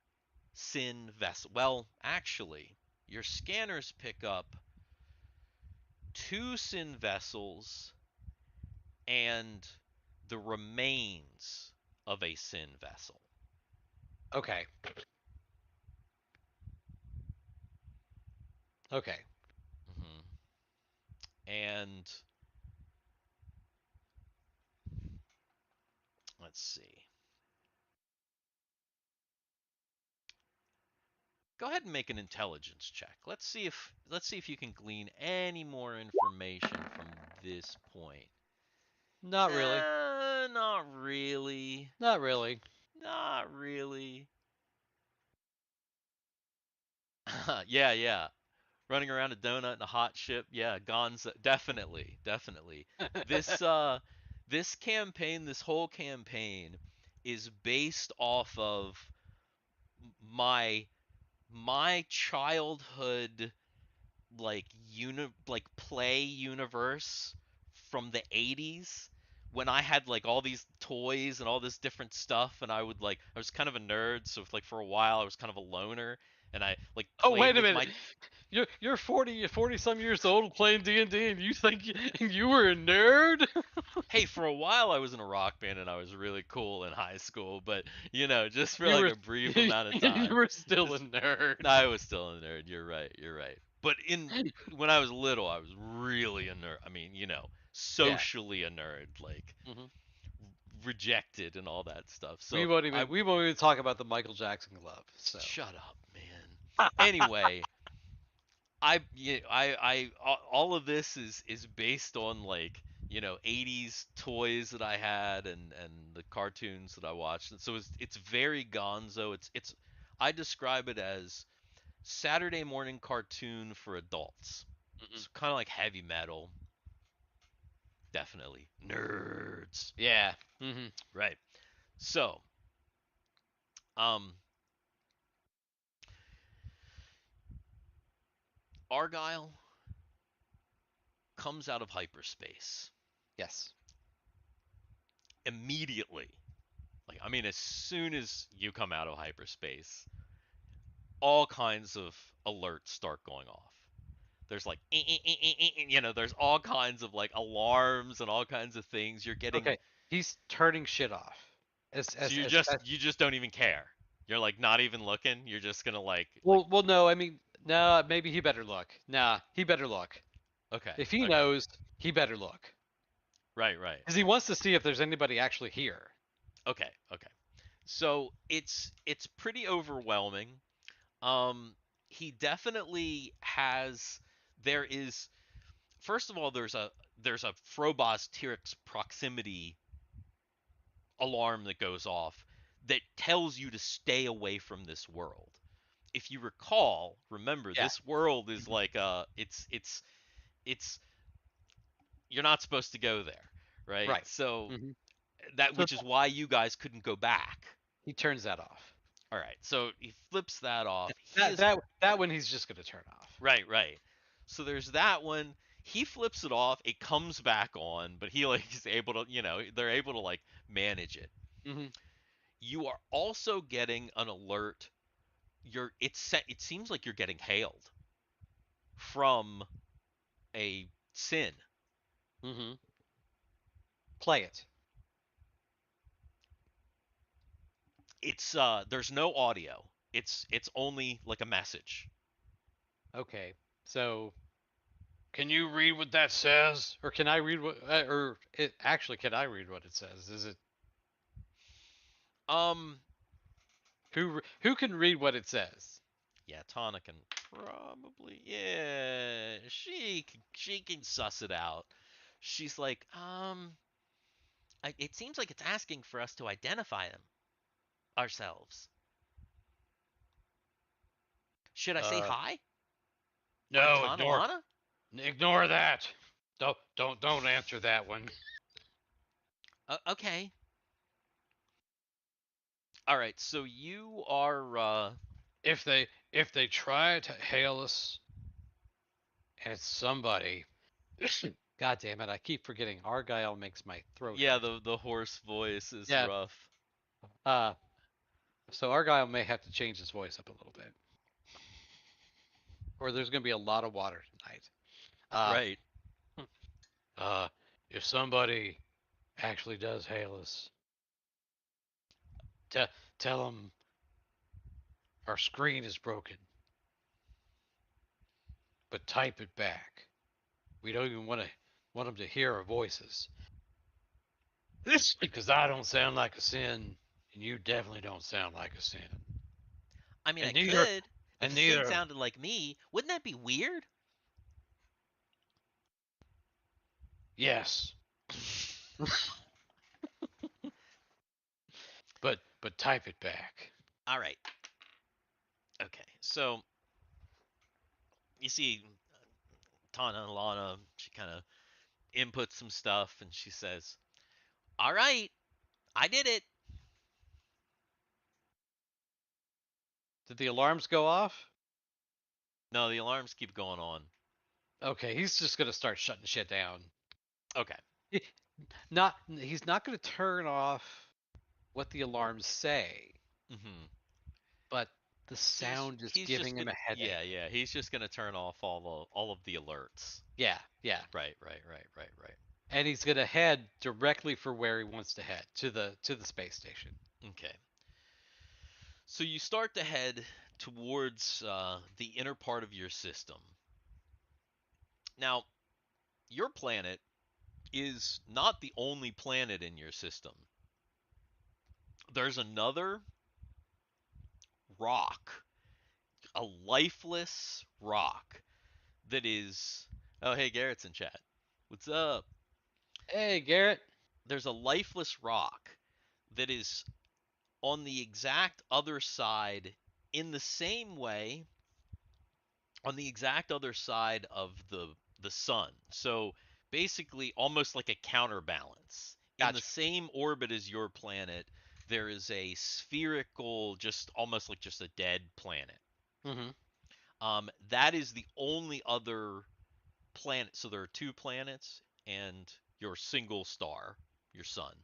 sin vessels. Well, actually, your scanners pick up two sin vessels and the remains of a sin vessel. Okay. Okay. hmm And let's see. Go ahead and make an intelligence check. Let's see if you can glean any more information from this point. Not really. Not really. Not really. Not really. Yeah, yeah. Running around a donut in a hot ship. Yeah, Gonza. Definitely, definitely. This this campaign, this whole campaign, is based off of my my childhood like play universe from the 80s when I had like all these toys and all this different stuff, and I was kind of a nerd, so like for a while I was kind of a loner, and I like Oh, played wait a with minute. my You're 40 some years old playing D&D, and you think you were a nerd? hey, for a while I was in a rock band and I was really cool in high school, but just for You like were a brief amount of you time. were still a Just nerd. I was still a nerd. You're right. You're right. But when I was little, I was really a nerd. I mean, Yeah. socially a nerd, like Hmm. rejected and all that stuff. We So won't I even we won't even talk about the Michael Jackson glove. So. shut up, man. Anyway, all of this is based on like 80s toys that I had and the cartoons that I watched. And so it's very gonzo. It's I describe it as Saturday morning cartoon for adults. Hmm. So kind of like heavy metal, definitely nerds. Yeah. Hmm. Right. So, um Argyle comes out of hyperspace Yes. immediately. Like I mean as soon as you come out of hyperspace, all kinds of alerts start going off. There's like there's all kinds of like alarms and all kinds of things. You're getting Okay. He's turning shit off. so As you just don't even care. You're like not even looking. You're just gonna like well, no. I mean, no. Maybe he better look. Nah, he better look. okay, If he okay. knows, he better look, Right, right. because he wants to see if there's anybody actually here. Okay, okay. So it's pretty overwhelming. Um he definitely has there is first of all there's a Frobos Tyrix proximity alarm that goes off that tells you to stay away from this world. If you remember Yeah. this world is Mhm. like it's it's you're not supposed to go there, right? Right. So Hmm. that So which is why you guys couldn't go back. he turns that off. All right. So he flips that off. He That is that that one he's just gonna turn off. right, right. So there's that one. He flips it off. It comes back on, but he like is able to, they're able to like manage it. Hmm. You are also getting an alert. It seems like you're getting hailed from a sin. Hmm. Play it. It's there's no audio. It's only like a message. Okay. So can you read what that says, or can I read what? Actually, can I read what it says? Is it Um who can read what it says? yeah, Tana can probably, yeah, she can suss it out. She's like, it seems like it's asking for us to identify them ourselves. Should I say Uh, hi? I'm no, Tanalana? ignore that. Don't answer that one. Okay. All right, so you are If they try to hail us, and it's somebody. God damn it! I keep forgetting. Argyle makes my throat yeah, hurt. the hoarse voice is Yeah. rough. Uh, so Argyle may have to change his voice up a little bit, or there's going to be a lot of water tonight. Uh, Right. uh, if somebody actually does hail us, te- tell them our screen is broken, but type it back. We don't even want them to hear our voices. This because I don't sound like a sin, and you definitely don't sound like a sin, I mean, I and neither could if and a sin neither. sounded like me. Wouldn't that be weird? Yes, but type it back. All right. Okay. So you see Tana and Lana, she kind of inputs some stuff and she says, "All right, I did it." Did the alarms go off? No, the alarms keep going on. Okay, he's just gonna start shutting shit down. Okay. He's not gonna turn off what the alarms say, Mhm. but the sound is He's just giving him a gonna, headache. yeah, he's just gonna turn off all of the alerts. Yeah, yeah. Right, right, right, right, right. And he's gonna head directly for where he wants to head, to the space station. Okay. So you start to head towards the inner part of your system. Now, your planet is not the only planet in your system. There's another rock, a lifeless rock that is. Oh, hey, Garrett's in chat. What's up? Hey, Garrett. There's a lifeless rock that is on the exact other side, in the same way, on the exact other side of the sun. So basically, almost like a counterbalance. In the Gotcha. same orbit as your planet, there is a spherical, just almost like just a dead planet. Mm-hmm. That is the only other planet. So there are two planets and your single star, your sun.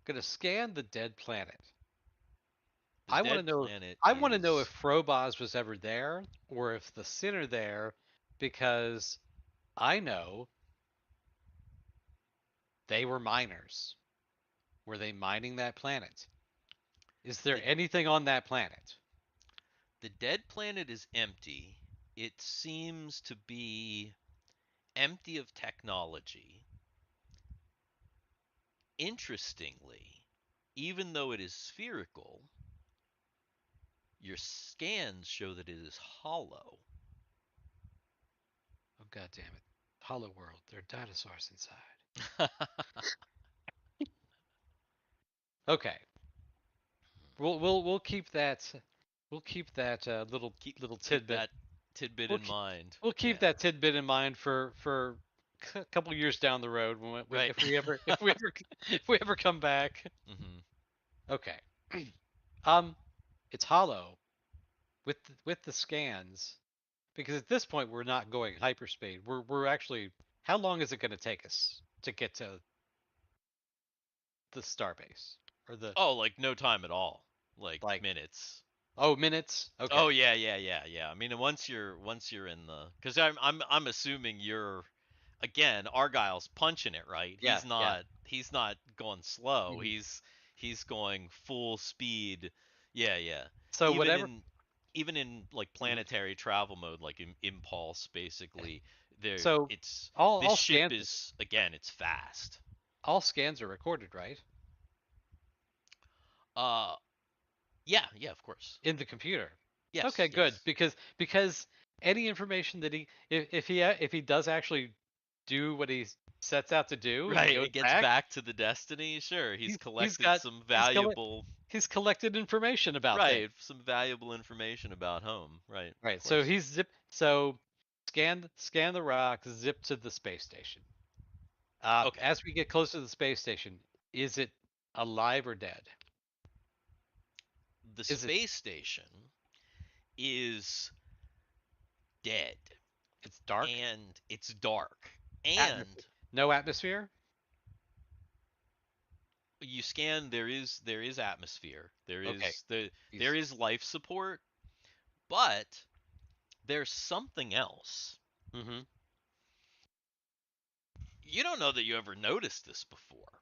Gonna scan the dead planet. The I want to dead know. planet I want to know if is. Frobos was ever there, or if the Sin are there, because I know they were miners. Were they mining that planet? Is there the anything on that planet? The dead planet is empty. It seems to be empty of technology. Interestingly, even though it is spherical, your scans show that it is hollow. Oh god damn it. Hollow World. There are dinosaurs inside. Okay. We'll keep that little keep tidbit. that. tidbit We'll in mind. we'll keep Yeah. that tidbit in mind for a couple years down the road Right. if we ever if we ever come back. Hmm. Okay. Um, it's hollow with the scans because at this point we're not going hyperspeed. We're actually how long is it going to take us to get to the starbase or the Oh, like no time at all. Like like minutes. minutes? Oh Okay. yeah. I mean, once you're in the, because I'm assuming you're, again, Argyle's punching it, right? Yeah, yeah. He's not going slow. Mhm. He's going full speed. Yeah. So Even whatever. in even in like Mhm. planetary travel mode, like in impulse, basically, there So it's this all ship scans is, again, it's fast. are recorded, right? Uh, yeah, of course. In the computer. Okay, Yes, good. yes. Because any information that if he does actually do what he sets out to do and he Right, goes it gets back, back to the Destiny. Sure, he's he's collected got some he's colle- valuable, he's collected information about things. right, some valuable information about home. Right, of Right. So course. he's scan the rock, zip to the space station. Okay. As we get close to the space station, is it alive or dead? The Is it space station is dead, it's dark? and it's dark. Atmosphere? And No atmosphere? you scan, there is atmosphere. There Okay. is there He's is life support, but there's something else. mm-hmm. You don't know that you ever noticed this before.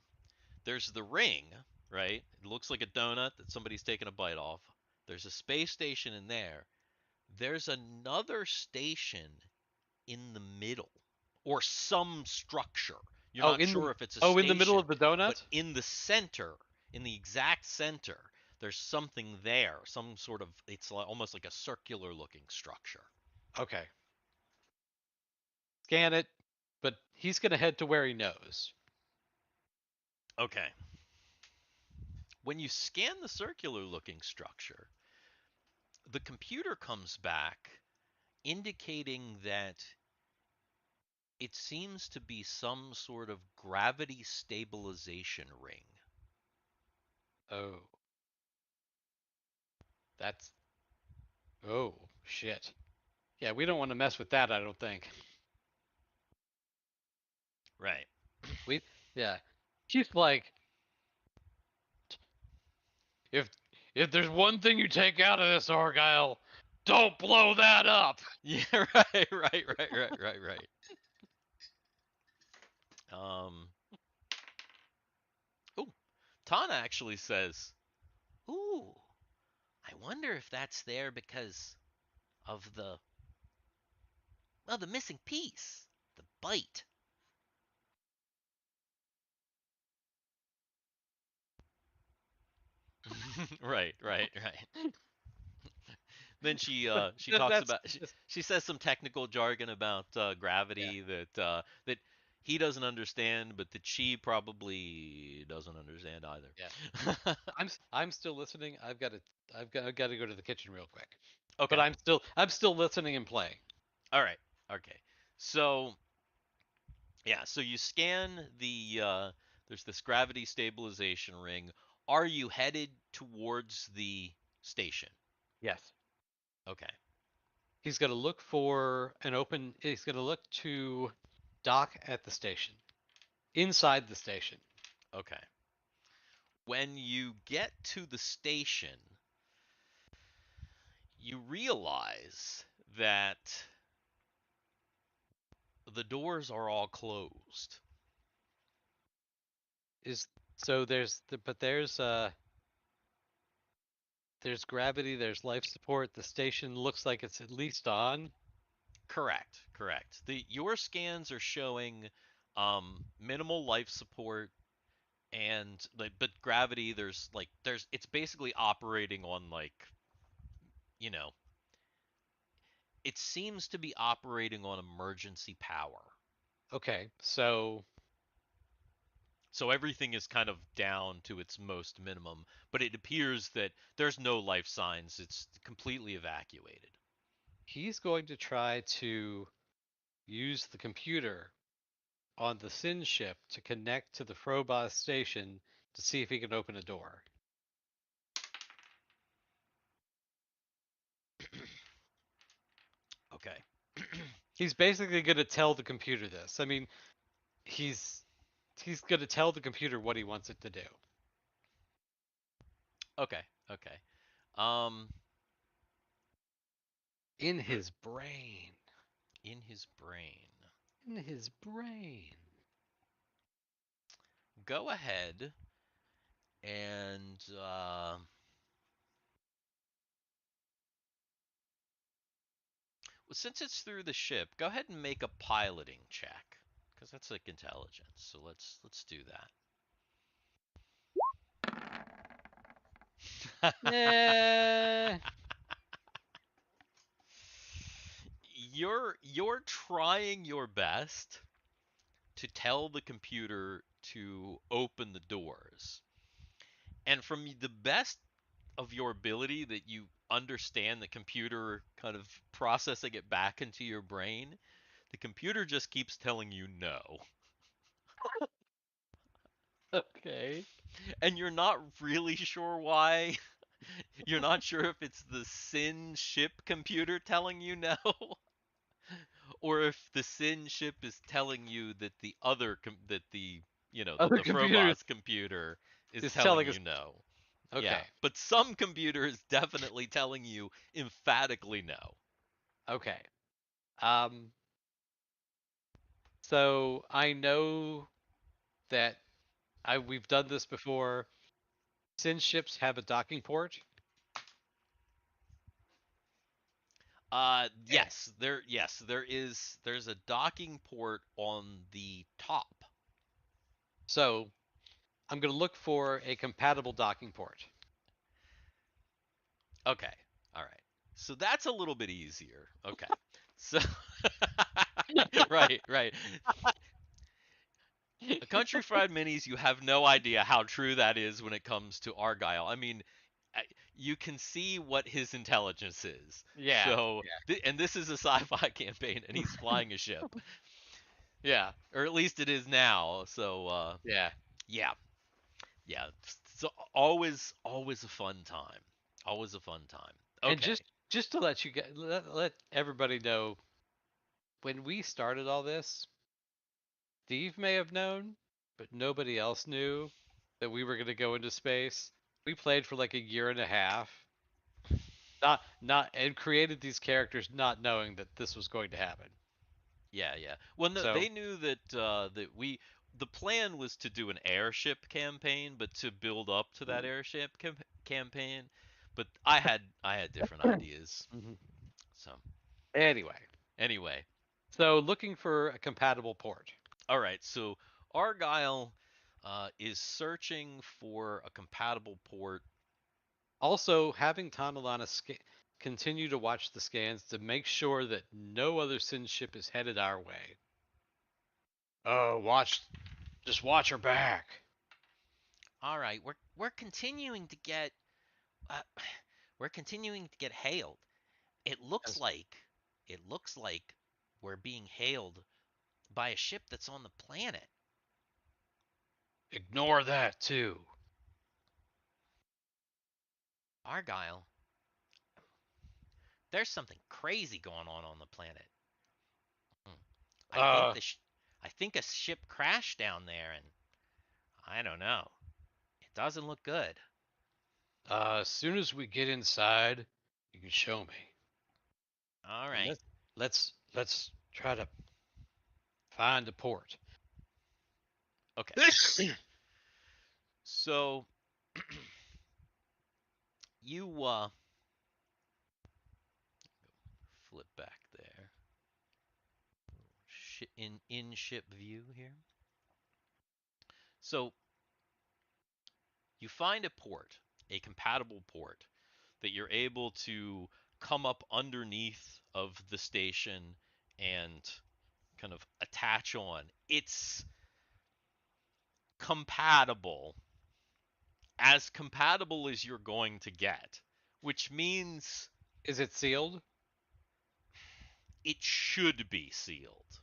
There's the ring, right? It looks like a donut that somebody's taken a bite off. There's a space station in there. There's another station in the middle, or some structure. You're Oh, not sure if it's a in the middle station, of the but donut? in the center, in the exact center, there's something there, some sort of, it's like, almost like a circular looking structure. Okay. Scan it, but he's going to head to where he knows. Okay. When you scan the circular looking structure, the computer comes back indicating that it seems to be some sort of gravity stabilization ring. Oh, that's oh shit. Yeah, we don't want to mess with that, I don't think. Right. We yeah. He's like if there's one thing you take out of this, Argyle, don't blow that up. Yeah, right. Um, oh, Tana actually says, "Ooh, I wonder if that's there because of the missing piece, the bite." Right. Then she talks That's about, she says some technical jargon about yeah. gravity that he doesn't understand, but that she probably doesn't understand either. Yeah. I'm still listening. I've got to go to the kitchen real quick. But Okay. I'm still listening and playing. All right. Okay. So yeah, so you scan there's this gravity stabilization ring. Are you headed towards the station? Yes. Okay. He's going to look for an open. He's going to look to dock at the station, inside the station. Okay. When you get to the station, you realize that the doors are all closed. Is so there's gravity, there's life support. The station looks like it's at least on. Correct. Your scans are showing minimal life support, and like, but gravity, there's it's basically operating on, like, you know, it seems to be operating on emergency power. Okay, so So everything is kind of down to its most minimum, but it appears that there's no life signs. It's completely evacuated. He's going to try to use the computer on the Sin ship to connect to the Frobos station to see if he can open a door. Okay. He's basically going to tell the computer this. I mean, he's going to tell the computer what he wants it to do. Okay. Okay. Um, In his brain. in his brain. In his brain. Go ahead and well, since it's through the ship, go ahead and make a piloting check because that's like intelligence. So let's do that. Eh, You're trying your best to tell the computer to open the doors. And from the best of your ability that you understand the computer kind of processing it back into your brain, the computer just keeps telling you no. okay. And you're not really sure why. You're not sure if it's the Sin ship computer telling you no, or if the Sin ship is telling you that the other that the Other the computer Frobos computer is is telling telling us. you no. Yeah, Okay. but some computer is definitely telling you emphatically no. Okay. Um. So I know that we've done this before. Sin ships have a docking port. Eh, There's a docking port on the top. So I'm going to look for a compatible docking port. Okay. All right. So that's a little bit easier. Okay. So right, right. A Country Fried Minis, you have no idea how true that is when it comes to Argyle. I mean, you can see what his intelligence is. Yeah. So, and this is a sci-fi campaign, and he's flying a ship, Yeah. or at least it is now. So, Yeah. yeah, yeah. So always a fun time. Always a fun time. And Okay. just to let you get let everybody know, when we started all this, Steve may have known, but nobody else knew that we were going to go into space. We played for like a year and a half, not and created these characters not knowing that this was going to happen. Yeah, yeah. Well, no, So, they knew that the plan was to do an airship campaign, but to build up to that airship campaign. But I had different ideas. Mhm. So Anyway, anyway, so looking for a compatible port. all right. So Argyle is searching for a compatible port. Also, having Tanalana continue to watch the scans to make sure that no other Sin ship is headed our way. Oh, just watch her back. All right, we're continuing to get uh, we're continuing to get hailed. It looks Yes. like it looks like we're being hailed by a ship that's on the planet. Ignore that too. Argyle, there's something crazy going on the planet. Hmm. I think Uh, the I think a ship crashed down there, and I don't know. It doesn't look good. as soon as we get inside, you can show me. All And right. let's try to find a port. Okay. So you flip back there. In ship view here. So you find a port, a compatible port that you're able to come up underneath of the station and kind of attach on. It's compatible, as compatible as you're going to get, which means Is it sealed? it should be sealed,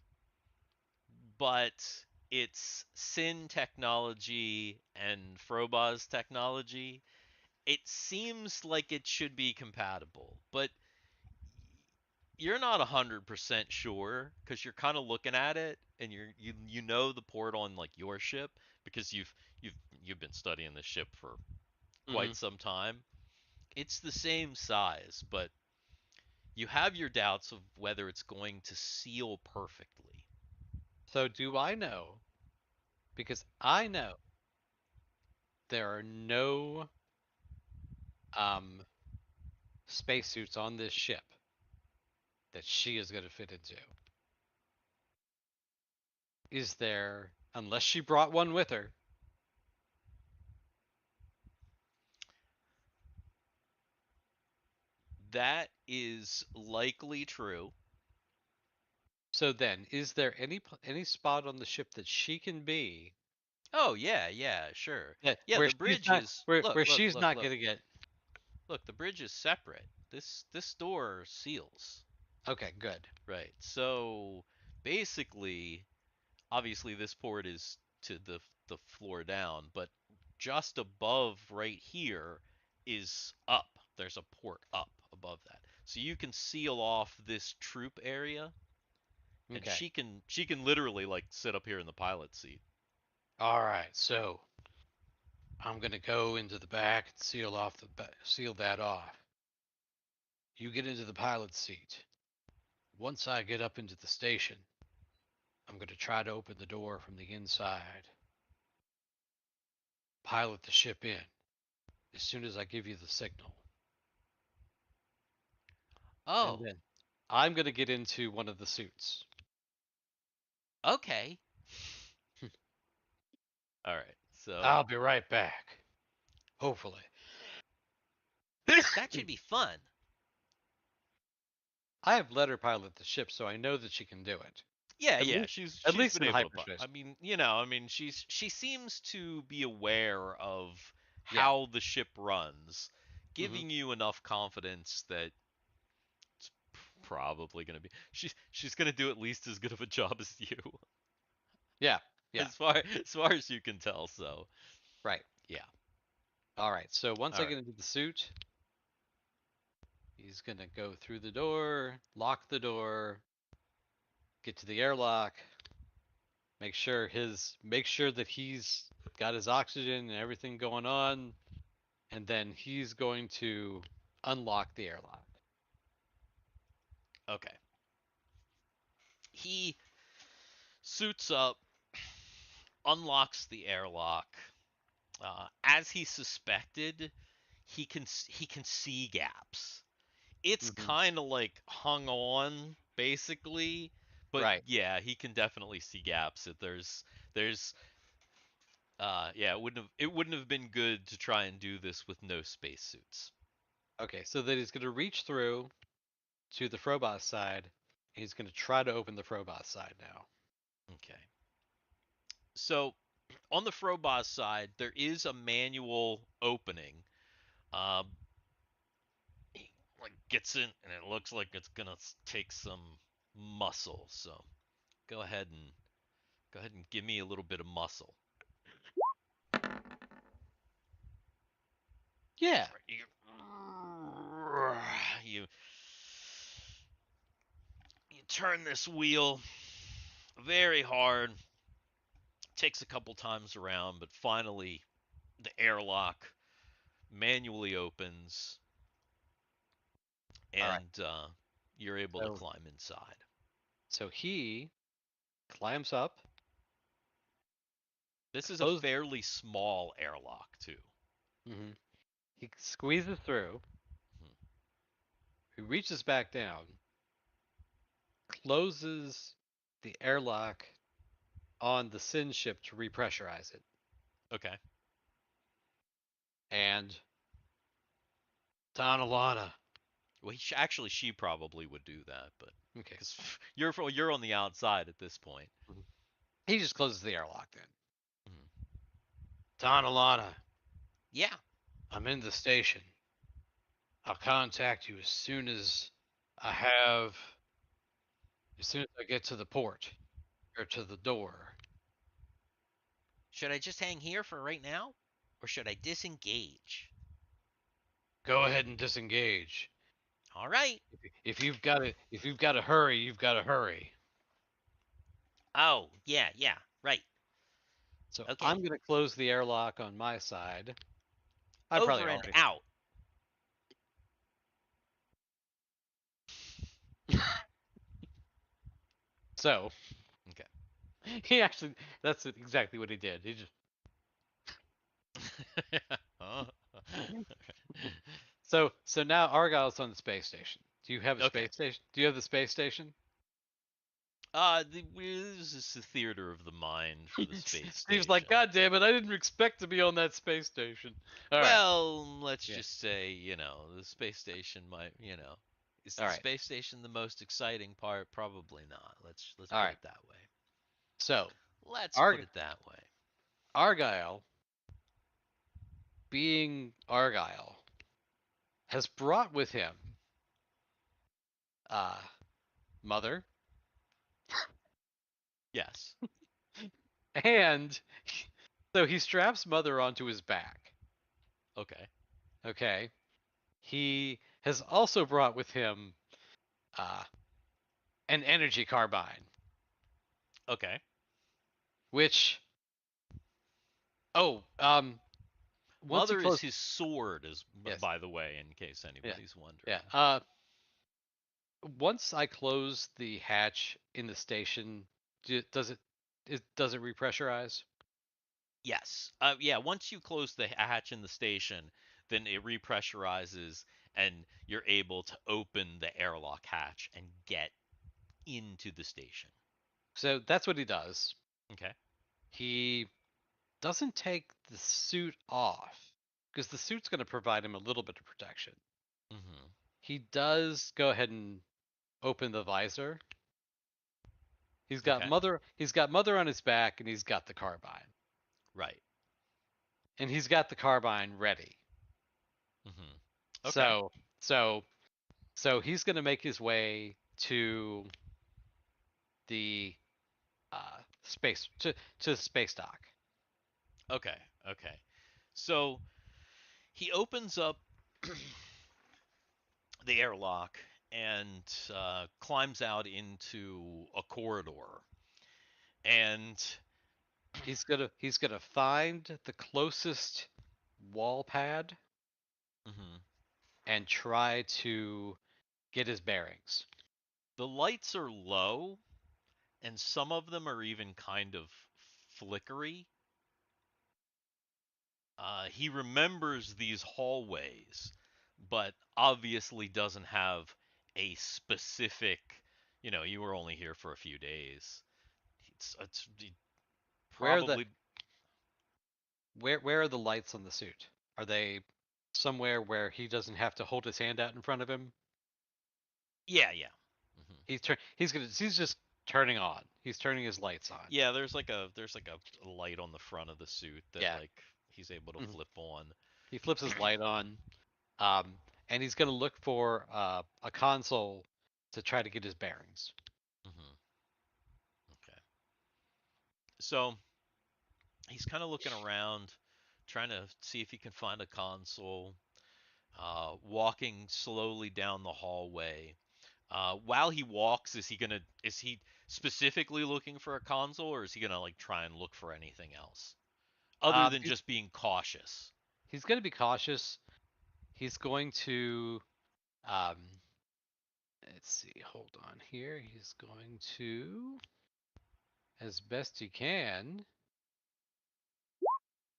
but it's Sin technology and Froboz's technology. It seems like it should be compatible, but you're not 100% sure because you're kind of looking at it and you know the port on like your ship because you've been studying the ship for Hmm. quite some time. It's the same size, but you have your doubts of whether it's going to seal perfectly. So do I know? Because I know there are no um spacesuits on this ship that she is going to fit into. Is there, unless she brought one with her? That is likely true. So then, is there any spot on the ship that she can be Oh yeah, yeah, sure. that Yeah, where the she's bridge not is where she's not look. going to get? Look, the bridge is separate. This door seals. Okay, good. Right. So basically, obviously this port is to the floor down, but just above right here is up. There's a port up above that. So you can seal off this troop area and Okay. she can literally like sit up here in the pilot seat. All right. So I'm going to go into the back and seal that off. You get into the pilot's seat. Once I get up into the station, I'm going to try to open the door from the inside. Pilot the ship in as soon as I give you the signal. And Oh, then I'm going to get into one of the suits. okay. All right. So I'll be right back. Hopefully. that should be fun. I have let her pilot the ship, so I know that she can do it. Yeah, At yeah, least, at she's least been in able to hyperspace. I mean, she seems to be aware of Yeah. how the ship runs, Hmm. giving you enough confidence that it's probably going to be she's going to do at least as good of a job as you Yeah. Yeah. as far as you can tell, so Right. yeah. All right. So once All I right. get into the suit, he's going to go through the door, lock the door, get to the airlock, make sure that he's got his oxygen and everything going on, and then he's going to unlock the airlock. Okay. He suits up, unlocks the airlock. As he suspected, he can see gaps. It's Hmm. kind of like hung on basically, but Right. yeah, he can definitely see gaps. If there's yeah, it wouldn't have been good to try and do this with no spacesuits. Okay. So then he's going to reach through to the Frobot side. He's going to try to open the Frobot side now. Okay. So on the Frobos side, there is a manual opening. Um, he like gets in, and it looks like it's gonna take some muscle. So go ahead and give me a little bit of muscle. Yeah. You you turn this wheel very hard. Takes a couple times around, but finally the airlock manually opens, All right. and you're able to So climb inside. so he climbs up, This is a closes. fairly small airlock too. Hmm. He squeezes through. Hmm. He reaches back down, closes the airlock on the Sin ship to repressurize it, Okay. and Tanalana. Well, actually, she probably would do that, but Okay. because you're on the outside at this point. Mhm. He just closes the airlock then. Mhm. Tanalana, Yeah. I'm in the station. I'll contact you as soon as I have As soon as I get to the port or to the door. Should I just hang here for right now? Or should I disengage? Go ahead and disengage. All right. If you've got to hurry, you've got to hurry. Oh, yeah, right. So Okay. I'm gonna close the airlock on my side. I probably Over and already. out. So Okay. he actually, that's exactly what he did. He just. Huh? So now Argyle's on the space station. Do you have a Okay. space station? Do you have the space station? This is the theater of the mind for the space Steve's like, station. God damn it! I didn't expect to be on that space station. All right. Well, let's Yeah. just say, the space station might, is All the right. space station the most exciting part? Probably not. Let's All put right. it that way. So Let's put Arg- it that way. Argyle, being Argyle, has brought with him uh mother Yes. and so he straps mother onto his back. Okay. Okay. He has also brought with him uh an energy carbine, Okay. which oh once he Mother is closed. his sword, is Yes. by the way, in case Yeah. anybody's wondering. Yeah. Once I close the hatch in the station, does it repressurize? Yes. Yeah. Once you close the hatch in the station, then it repressurizes, and you're able to open the airlock hatch and get into the station. So that's what he does. Okay. He doesn't take the suit off because the suit's going to provide him a little bit of protection. Mm-hmm. He does go ahead and open the visor. He's got Okay. mother on his back, and he's got the carbine. Right. And he's got the carbine ready. Mm-hmm. Okay. So so he's going to make his way to the space to the space dock. Okay. Okay. So he opens up the airlock and climbs out into a corridor. And He's gonna find the closest wall pad mhm, and try to get his bearings. the lights are low, and some of them are even kind of flickery. He remembers these hallways, but obviously doesn't have a specific. You were only here for a few days. He Where are the probably. where are the lights on the suit? Are they somewhere where he doesn't have to hold his hand out in front of him? Yeah. Hmm. He's just turning on. He's turning his lights on. Yeah, there's like a light on the front of the suit that Yeah. like he's able to Mhm. flip on. He flips his light on. And he's gonna look for a console to try to get his bearings. Hmm. Okay. So he's kind of looking around, trying to see if he can find a console. Walking slowly down the hallway. While he walks, is he specifically looking for a console, or is he gonna like try and look for anything else other than He's just being cautious? he's gonna be cautious. He's going to um, let's see. Hold on here. He's going to, as best he can,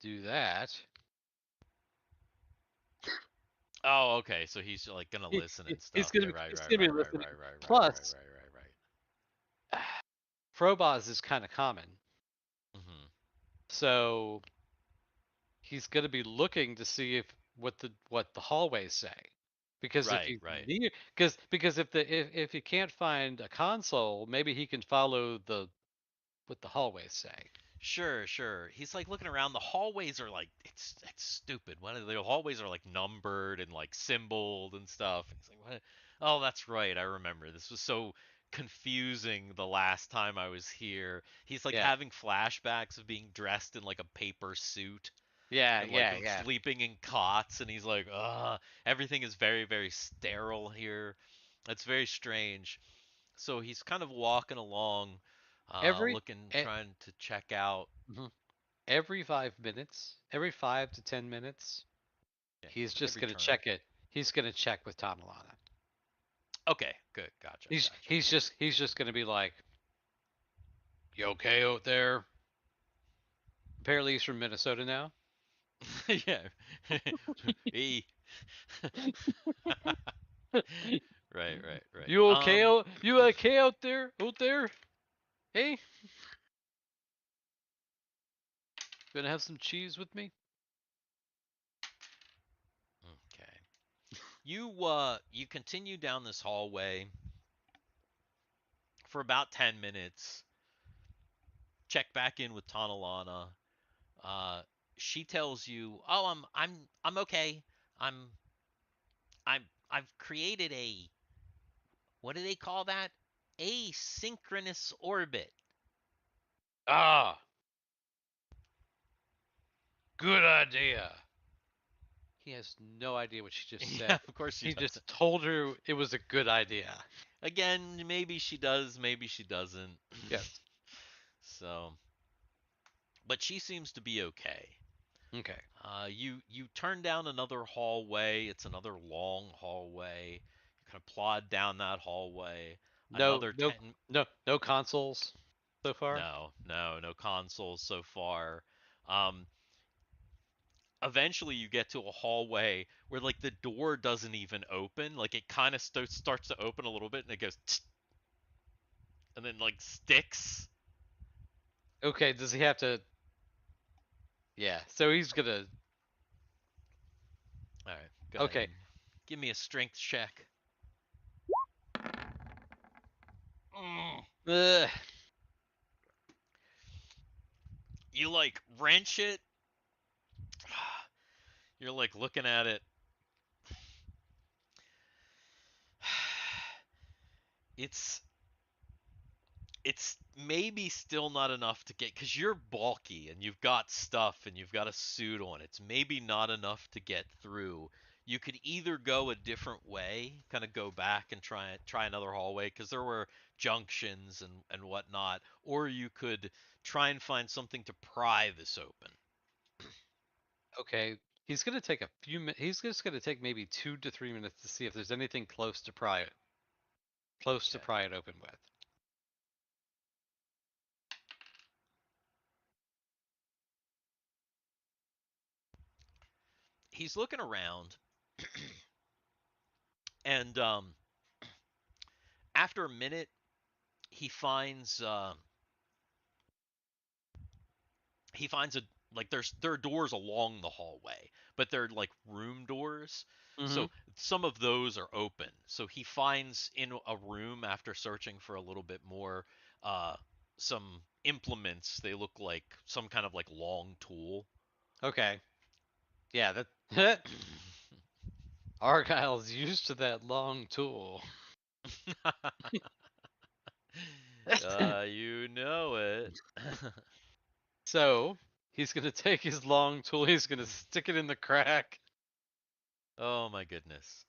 do that. Oh, okay. So he's like gonna listen and He's stuff. Yeah, gonna be right, he's right, gonna be right, right, listening. right, right, right, right, Plus, right, right, right. Frobos is kind of common, Mm-hmm. so he's gonna be looking to see if what the hallways say. Because if Right, he's right. near, because if he can't find a console, maybe he can follow the what the hallways say. Sure, sure. He's like looking around. The hallways are like it's stupid. One of the hallways are like numbered and like symboled and stuff. He's like, what? Oh, that's right. I remember. This was so confusing the last time I was here. He's like Yeah. having flashbacks of being dressed in like a paper suit Yeah, and like yeah. sleeping in cots, and he's like, everything is very, very sterile here. It's very strange. So he's kind of walking along, Every looking, e- trying to check out. mhm. Every 5 minutes, every 5 to 10 minutes, Yeah, he's just every gonna turn. check it. He's gonna check with Tanalana. Okay, good, gotcha, He's gotcha. he's just he's just gonna be like, "You okay out there?" Apparently, he's from Minnesota now. Yeah. E. Right, right, right. You okay out? You okay out there? Out there? Hey, gonna have some cheese with me? Okay. You continue down this hallway for about 10 minutes. Check back in with Tanalana. Uh she tells you, "Oh, I'm okay. I'm I've created a, what do they call that? Asynchronous orbit." Ah, good idea. He has no idea what she just Yeah, said. of course she He doesn't. just told her it was a good idea. Again, maybe she does, maybe she doesn't. Yes. So, but she seems to be okay. Okay. You turn down another hallway. It's another long hallway. You kind of plod down that hallway. No, Another no, 10. no consoles so far. No consoles so far. Um, Eventually you get to a hallway where like the door doesn't even open. Like it kind of starts to open a little bit and it goes tsk, and then like sticks. Okay. Does he have to? Yeah. So he's gonna. All right, go ahead Okay. and give me a strength check. Mm. Ugh. You like wrench it. You're like looking at it. It's it's maybe still not enough to get, because you're bulky and you've got stuff and you've got a suit on. It's maybe not enough to get through. You could either go a different way, kind of go back and try another hallway, because there were junctions and whatnot, or you could try and find something to pry this open. Okay. He's gonna take a few minutes. He's just gonna take maybe 2 to 3 minutes to see if there's anything close to Okay. pry it open with. He's looking around, and after a minute, he finds a, like, there are doors along the hallway, but they're like room doors. Mm-hmm. So some of those are open. So he finds in a room, after searching for a little bit more, uh some implements. They look like some kind of like long tool. Okay. Yeah. That Argyle's used to that long tool. You know it. So he's gonna take his long tool. He's gonna stick it in the crack, Oh my goodness.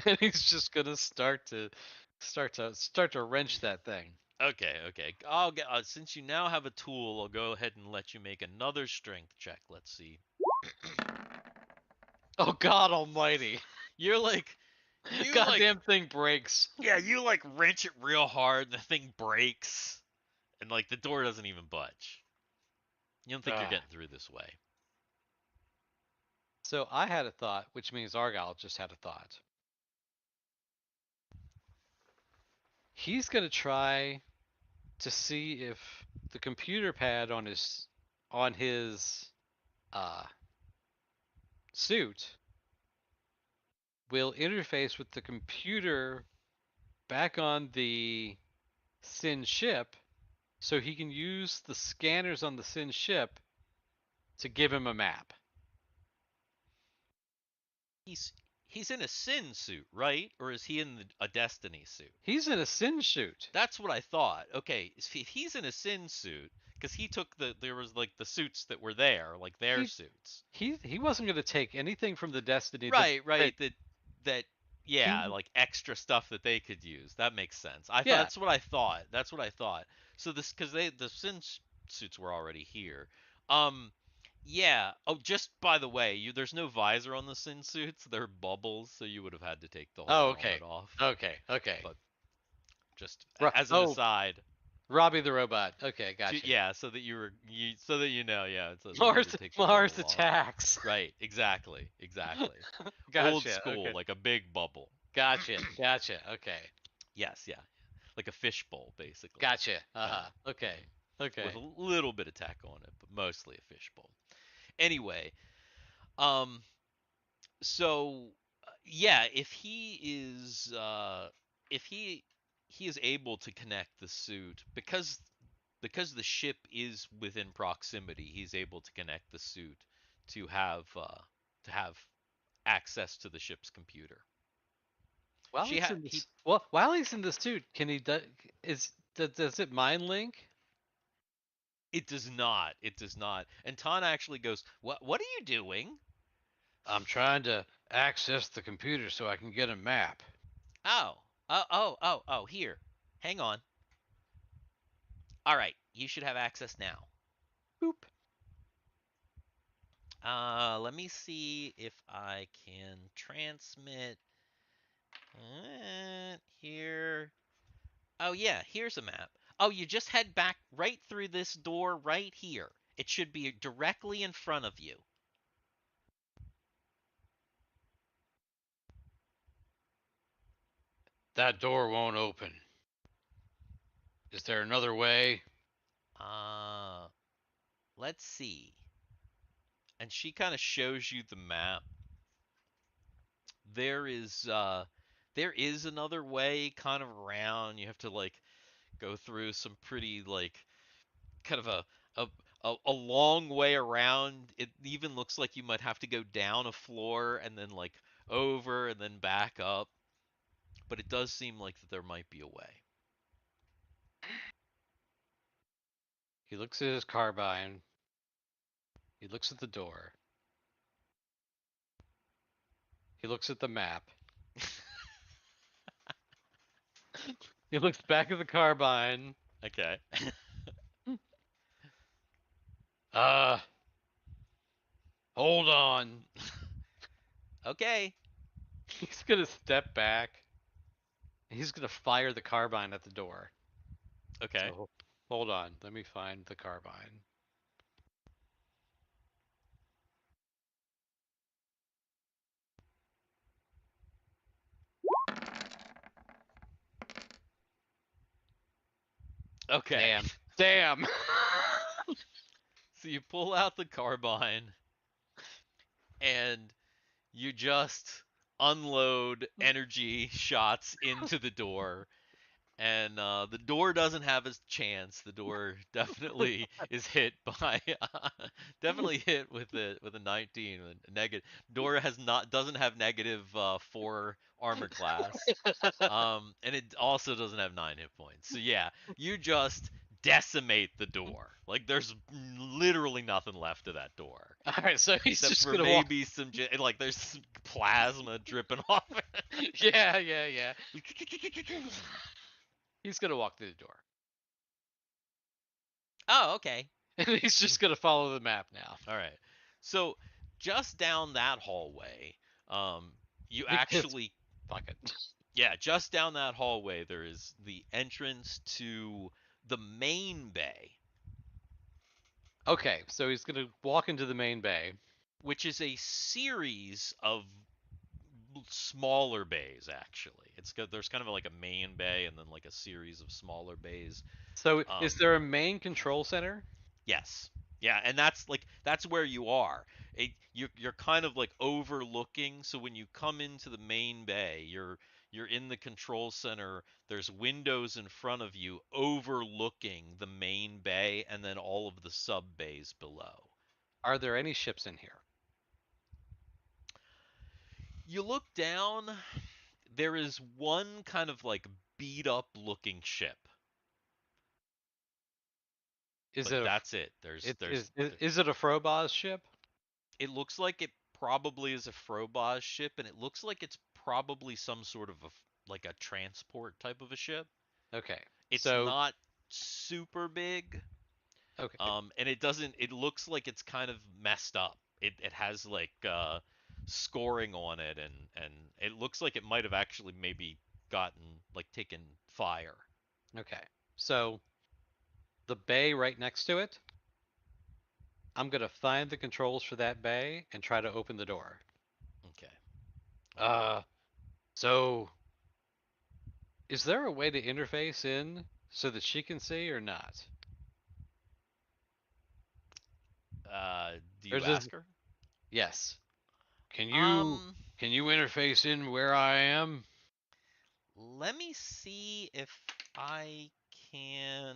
and he's just gonna start to wrench that thing. Okay, okay. I'll get, since you now have a tool, I'll go ahead and let you make another strength check. Let's see. Oh God Almighty! You're like, you like, Goddamn thing breaks. yeah, you like wrench it real hard, and the thing breaks, and like the door doesn't even budge. You don't think you're Ah. getting through this way. So I had a thought, which means Argyle just had a thought. He's gonna try to see if the computer pad on his uh, suit will interface with the computer back on the Sin ship, so he can use the scanners on the Sin ship to give him a map. He's He's in a Sin suit, right? Or is he in a Destiny suit? He's in a Sin suit. That's what I thought. Okay, if he's in a Sin suit, because he took there was like the suits that were there, like their He suits. he wasn't going to take anything from the Destiny Right, that right. That yeah, he like extra stuff that they could use. That makes sense. I thought yeah. that's what I thought. That's what I thought. So this because the Sin suits were already here. Um, yeah. Oh, just by the way, there's no visor on the Sin suits. They're bubbles, so you would have had to take the whole Oh, helmet okay. off. Okay. But just Ro- as an oh, aside, Robbie the robot. Okay, gotcha. yeah, so that so that you know, yeah, so that you had Mars to take the Mars bubble off. attacks. Right, exactly, exactly. Old Gotcha. school, Okay. like a big bubble. Gotcha. Okay. Yes, yeah, like a fishbowl, basically, Gotcha. Okay. with a Okay. little bit of tack on it, but mostly a fishbowl. Anyway, um, so yeah, if he is able to connect the suit because the ship is within proximity, he's able to connect the suit to have access to the ship's computer. While She he's had in he this, well, while he's in the suit, can he do, does it mind link? It does not. It does not. And Tan actually goes, What are you doing?" I'm trying to access the computer so I can get a map. Oh, here. Hang on. All right, you should have access now. Boop. Let me see if I can transmit here. Oh yeah, here's a map. Oh, you just head back right through this door right here. It should be directly in front of you. That door won't open. Is there another way? Uh, let's see. And she kind of shows you the map. There is uh there is another way kind of around. You have to like go through some pretty like kind of a a long way around. It even looks like you might have to go down a floor and then like over and then back up. But it does seem like that there might be a way. He looks at his carbine. He looks at the door. He looks at the map. He looks back at the carbine. Okay. Uh, hold on. Okay. He's gonna step back. He's gonna fire the carbine at the door. Okay. So, hold on. Let me find the carbine. Okay. Damn. So you pull out the carbine and you just unload energy shots into the door, and the door doesn't have a chance. The door definitely is hit by definitely hit with a 19 negative. Door has not doesn't have negative 4 armor class, and it also doesn't have 9 hit points. So yeah, you just decimate the door. Like there's literally nothing left of that door. All right, so he's Except just for gonna walk. maybe some like there's some plasma dripping off it. Yeah. He's gonna walk through the door, Oh, okay. and he's just gonna follow the map now. All right. So just down that hallway, you Because actually fuck it. yeah, just down that hallway there is the entrance to the main bay, Okay, so he's gonna walk into the main bay. which is a series of smaller bays actually. It's good. There's kind of like a main bay and then like a series of smaller bays. So is Um, there a main control center? Yes. Yeah, and that's where you are. You're kind of like overlooking. So when you come into the main bay, you're in the control center. There's windows in front of you overlooking the main bay and then all of the sub bays below. Are there any ships in here? You look down. There is one kind of like beat up looking ship, Is but it a that's it. There's is it a Frobos ship? it looks like it probably is a Frobos ship, and it looks like it's probably some sort of like a transport type of a ship. Okay. It's So not super big, okay. and it looks like it's kind of messed up. It has like scoring on it, and it looks like it might have actually maybe gotten like taken fire. Okay. So the bay right next to it, I'm gonna find the controls for that bay and try to open the door. Okay. Uh, so is there a way to interface in so that she can see or not? Do Or you does ask her? yes. Can you Um, can you interface in where I am? Let me see if I can.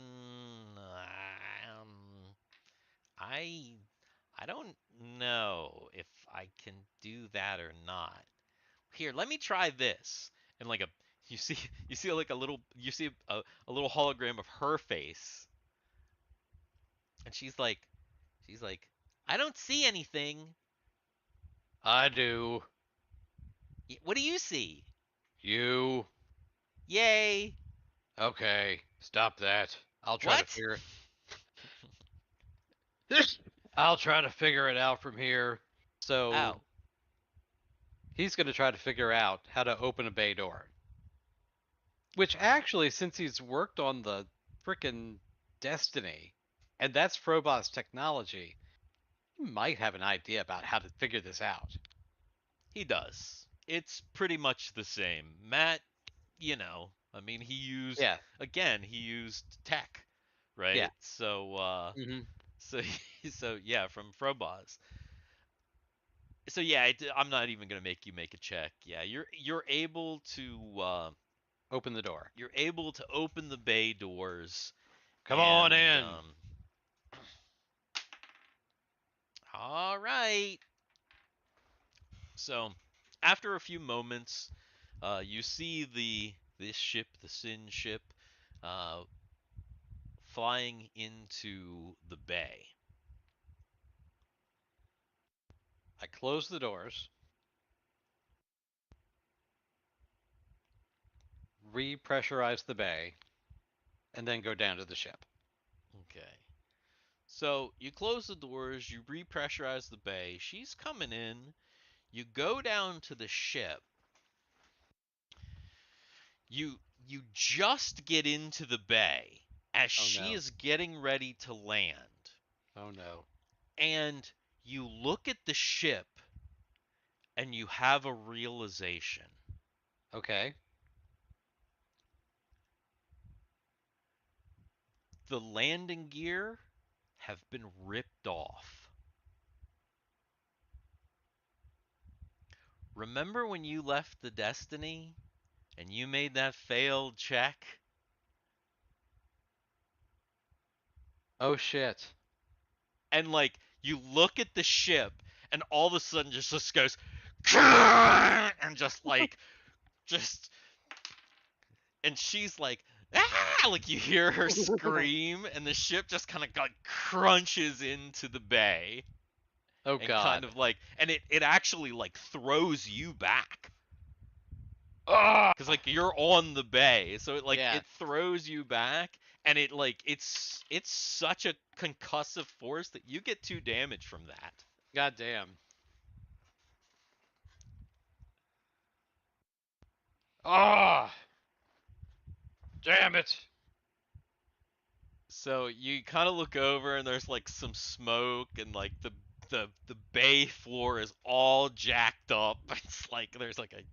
I I don't know if I can do that or not. Here, let me try this. And like a you see you see like a little you see a little hologram of her face, and she's like, I don't see anything. I do. What do you see? You. Yay! Okay. Stop that. I'll try to What? figure it. I'll try to figure it out from here. So Oh, he's going to try to figure out how to open a bay door. Which all right. actually, since he's worked on the frickin' Destiny, and that's Frobot's technology, he might have an idea about how to figure this out. He does. It's pretty much the same. Matt, I mean, Yeah, he used tech, yeah. right? Hmm. So, so yeah, from Frobos. So yeah, I'm not even gonna make you make a check. Yeah, Open the door. you're able to open the bay doors, Come on and in. all right. So, after a few moments, you see this ship, the Sin ship, uh, flying into the bay. I close the doors, repressurize the bay, and then go down to the ship. Okay. So you close the doors, you repressurize the bay. She's coming in. You go down to the ship. You just get into the bay as Oh she no. is getting ready to land. Oh no. And you look at the ship and you have a realization. Okay. The landing gear have been ripped off. Remember when you left the Destiny and you made that failed check? Oh shit. And like you look at the ship and all of a sudden just goes and just and she's like, ah, like you hear her scream and the ship just kind of like crunches into the bay Oh and kind god. of like and it actually like throws you back Ah. because like you're on the bay, so Yeah. it throws you back, and it's such a concussive force that you get 2 damage from that. God damn. Ah. Damn it. So you kind of look over and there's like some smoke, and like the bay floor is all jacked up. It's like there's like a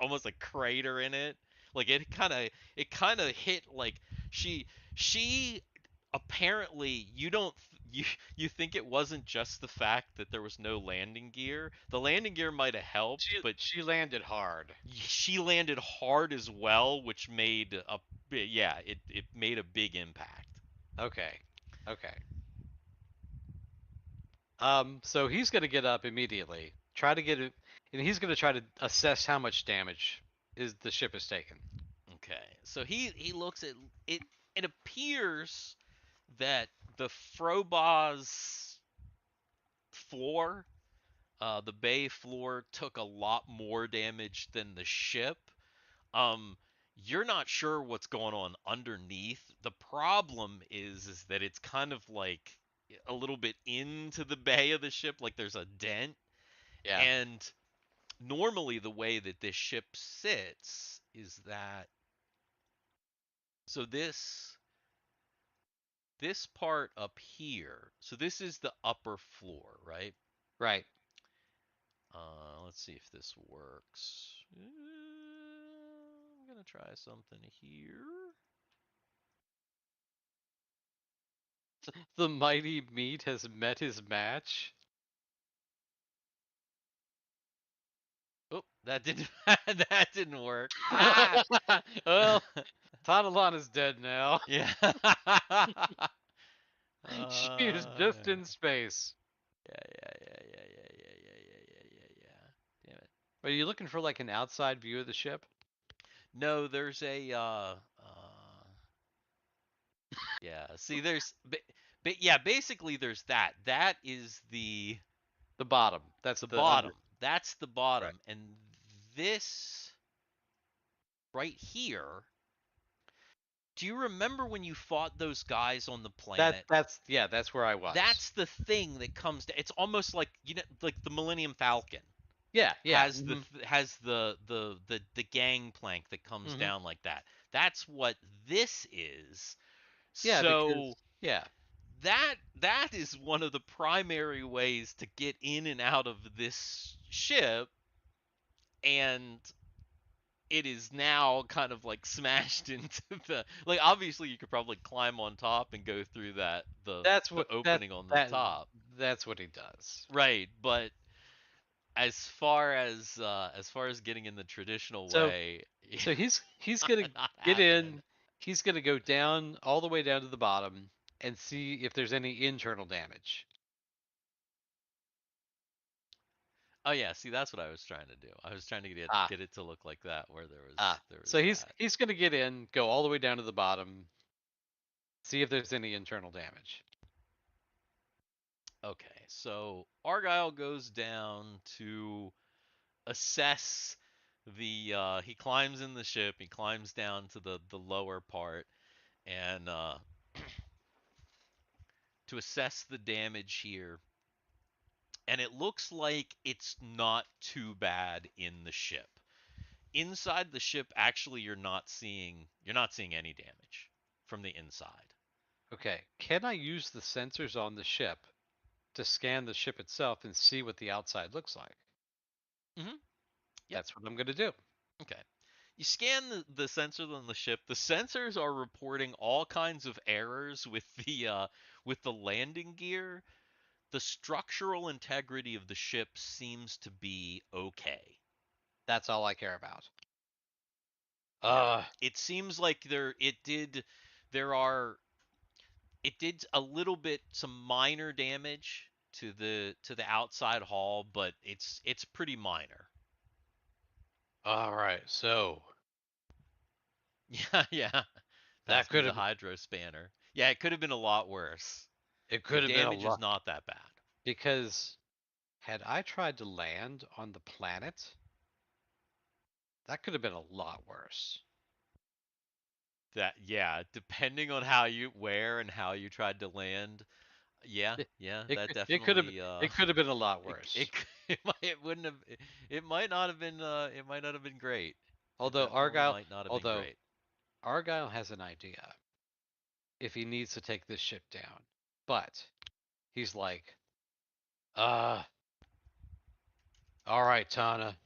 almost a crater in it. Like it kind of hit like she apparently you don't you think it wasn't just the fact that there was no landing gear. The landing gear might have helped, She but she landed hard. she landed hard as well, which made a yeah, it made a big impact. Okay. Okay. So he's gonna get up immediately, try to get it, and he's going to try to assess how much damage is the ship has taken. Okay, so he looks at it. It appears that the Frobah's floor, the bay floor, took a lot more damage than the ship. Um, you're not sure what's going on underneath. The problem is that it's kind of like a little bit into the bay of the ship, like there's a dent. Yeah. And normally the way that this ship sits is that so this part up here, so this is the upper floor, right? Right. Let's see if this works. I'm gonna try something here. The mighty meat has met his match. Oh, that didn't that didn't work. Ah! Well, Tanalana's dead now. Yeah. She is just in space. Yeah. Damn it. Are you looking for like an outside view of the ship? No, there's a yeah. See, but yeah, basically there's that. That is the The bottom. That's the bottom. under. That's the Right. bottom, and this right here. Do you remember when you fought those guys on the planet? That's where I was. That's the thing that comes to. It's almost like like the Millennium Falcon yeah. has mhm. the gangplank that comes Mhm. down like that. That's what this is. Yeah, because So yeah. that is one of the primary ways to get in and out of this ship, and it is now kind of like smashed into the like obviously you could probably climb on top and go through That's the what opening on the that top. that's what he does. Right, but as far as getting in the traditional So way, so he's gonna not get happening. in. He's gonna go down all the way down to the bottom and see if there's any internal damage. Oh yeah, see that's what I was trying to do. I was trying to Ah, get it to look like that where ah. there So was that. he's gonna get in, go all the way down to the bottom, see if there's any internal damage. Okay, so Argyle goes down to assess he climbs in the ship, he climbs down to the lower part and to assess the damage here. And it looks like it's not too bad in the ship. Inside the ship actually you're not seeing any damage from the inside. Okay. Can I use the sensors on the ship to scan the ship itself and see what the outside looks like? Mhm. Yep. That's what I'm gonna do. Okay. You scan the sensors on the ship. The sensors are reporting all kinds of errors with the landing gear. The structural integrity of the ship seems to be okay. That's all I care about. Yeah. Uh, It seems like there are it did a little bit some minor damage to the outside hull, but it's pretty minor. all right. So Yeah. that Pass me could the have hydro spanner. Yeah, it could have been a lot worse. it The could have been a damage is lot not that bad. because had I tried to land on the planet, that could have been a lot worse. That yeah, depending on how you where and how you tried to land, It, that it could have definitely it could have been a lot it worse. it wouldn't have it might not have been it might not have been great. It Although definitely Argyle, might not have been although great. Argyle has an idea if he needs to take this ship down, but he's like, uh, all right, Tana,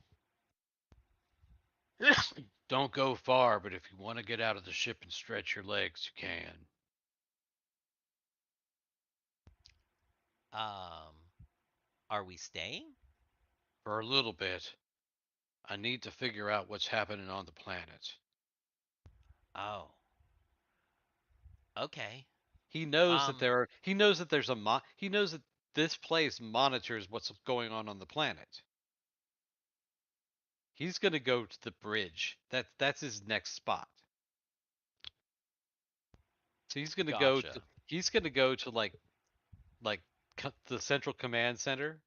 don't go far, but if you want to get out of the ship and stretch your legs, you can. Um, are we staying? For a little bit, I need to figure out what's happening on the planet. Oh, okay. He knows that Um, he knows that there's he knows that this place monitors what's going on the planet. He's gonna go to the bridge. That's his next spot. So he's gonna Gotcha. go to like the central command center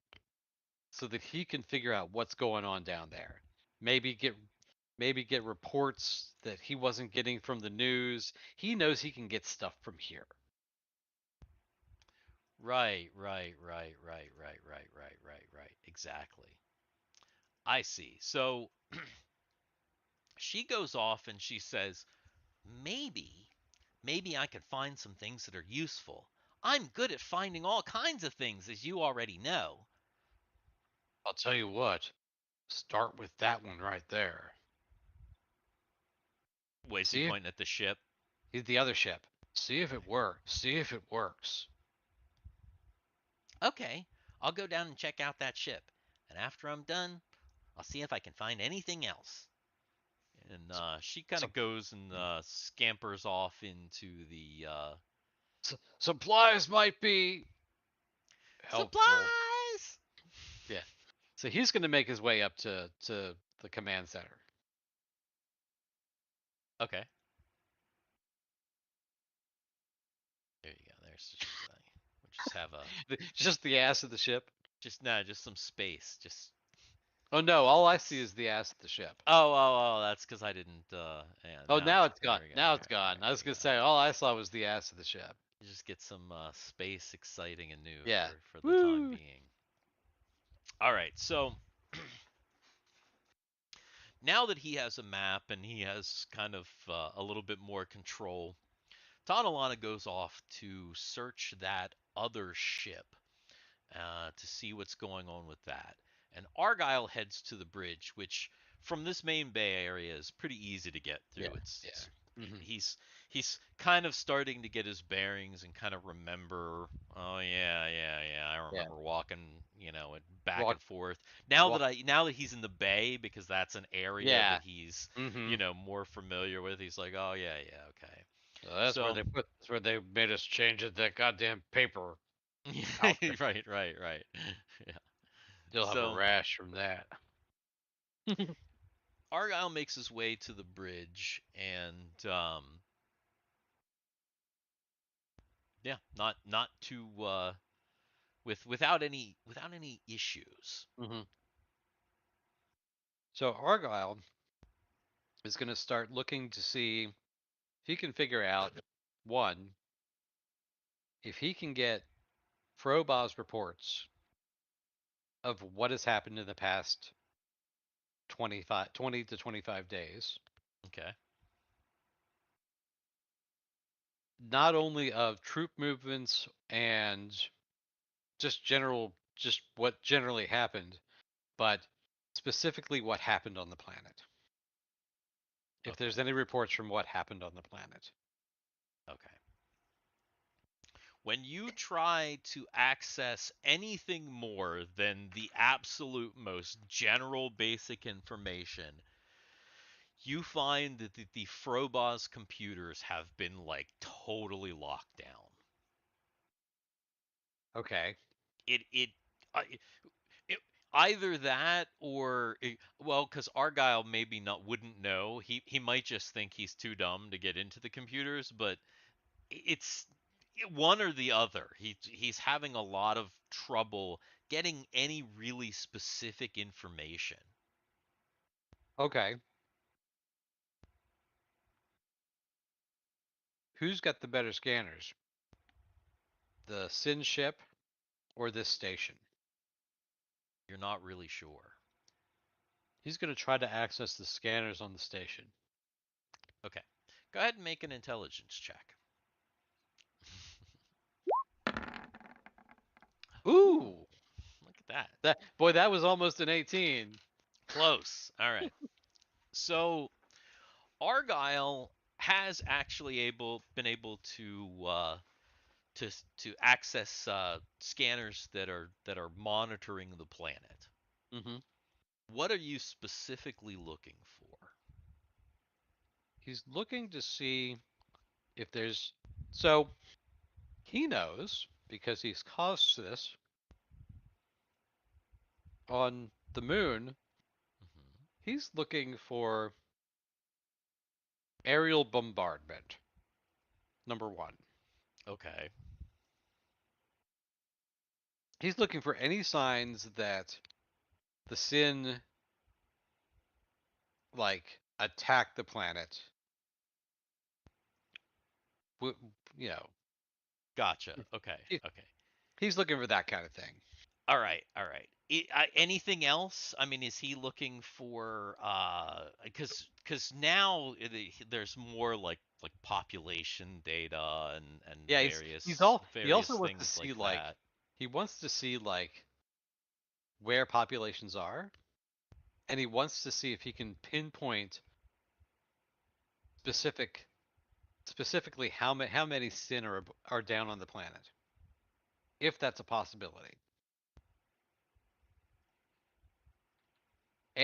so that he can figure out what's going on down there. Maybe get reports that he wasn't getting from the news. He knows he can get stuff from here. Right. Exactly. I see. So she goes off and she says, maybe I could find some things that are useful. I'm good at finding all kinds of things, as you already know. I'll tell you what. Start with that one right there. Was he See, pointing at the ship? he's the other ship. See if it works. See if it works. Okay, I'll go down and check out that ship. And after I'm done, I'll see if I can find anything else. And she kind So, of goes and scampers off into the supplies might be helpful. supplies. Yeah. So he's going to make his way up to the command center. Okay. There you go. There's the ship. We'll just have a Just the ass of the ship. just some space. Just Oh no! All I see is the ass of the ship. oh. That's because I didn't. Yeah. Oh, now it's there gone. we go. Now All it's right, gone. I there was we gonna go. say all I saw was the ass of the ship. Just get some space, exciting and new Yeah. for the time Woo! being. All right. So now that he has a map and he has kind of a little bit more control, Tanalana goes off to search that other ship to see what's going on with that. And Argyle heads to the bridge, which from this main bay area is pretty easy to get through. Yeah. It's Mhm. he's kind of starting to get his bearings and kind of remember. Oh yeah. I Yeah. remember walking, back Walk. and forth. Now Walk. that he's in the bay because that's an area Yeah. that he's Mm-hmm. more familiar with. He's like, oh yeah, okay. So that's where So they put. That's where they made us change it. That goddamn paper outfit. right. Yeah. You'll have a So rash from that. Argyle makes his way to the bridge and yeah, not too without any issues. Mm-hmm. So Argyle is going to start looking to see if he can figure out one, if he can get Frobah's reports of what has happened in the past 20 to 25 days, Okay. not only of troop movements and just what generally happened, but specifically what happened on the planet. If Okay. there's any reports from what happened on the planet. Okay. When you try to access anything more than the absolute most general basic information, you find that the Frobah's computers have been like totally locked down. Okay. It I- it either that or well, because Argyle maybe not wouldn't know. He might just think he's too dumb to get into the computers, but it's one or the other. He's having a lot of trouble getting any really specific information. Okay. Who's got the better scanners? The Sin ship or this station? You're not really sure. He's going to try to access the scanners on the station. Okay, go ahead and make an intelligence check. Ooh, Look at that. that was almost an 18. Close. All right. So Argyle has actually been able to access scanners that are monitoring the planet. Mm-hmm. What are you specifically looking for? He's looking to see if there's. So he knows because he's caused this on the moon. Hmm. He's looking for aerial bombardment. Number 1. Okay. He's looking for any signs that the Sin like attack the planet. You know, Gotcha. Okay. he- Okay. he's looking for that kind of thing. All right. All right. Anything else? I mean, is he looking for because now there's more like population data and Yeah, he also various wants to things see like like that. he wants to see like where populations are, and he wants to see if he can pinpoint specific specifically how many Sin are down on the planet, if that's a possibility.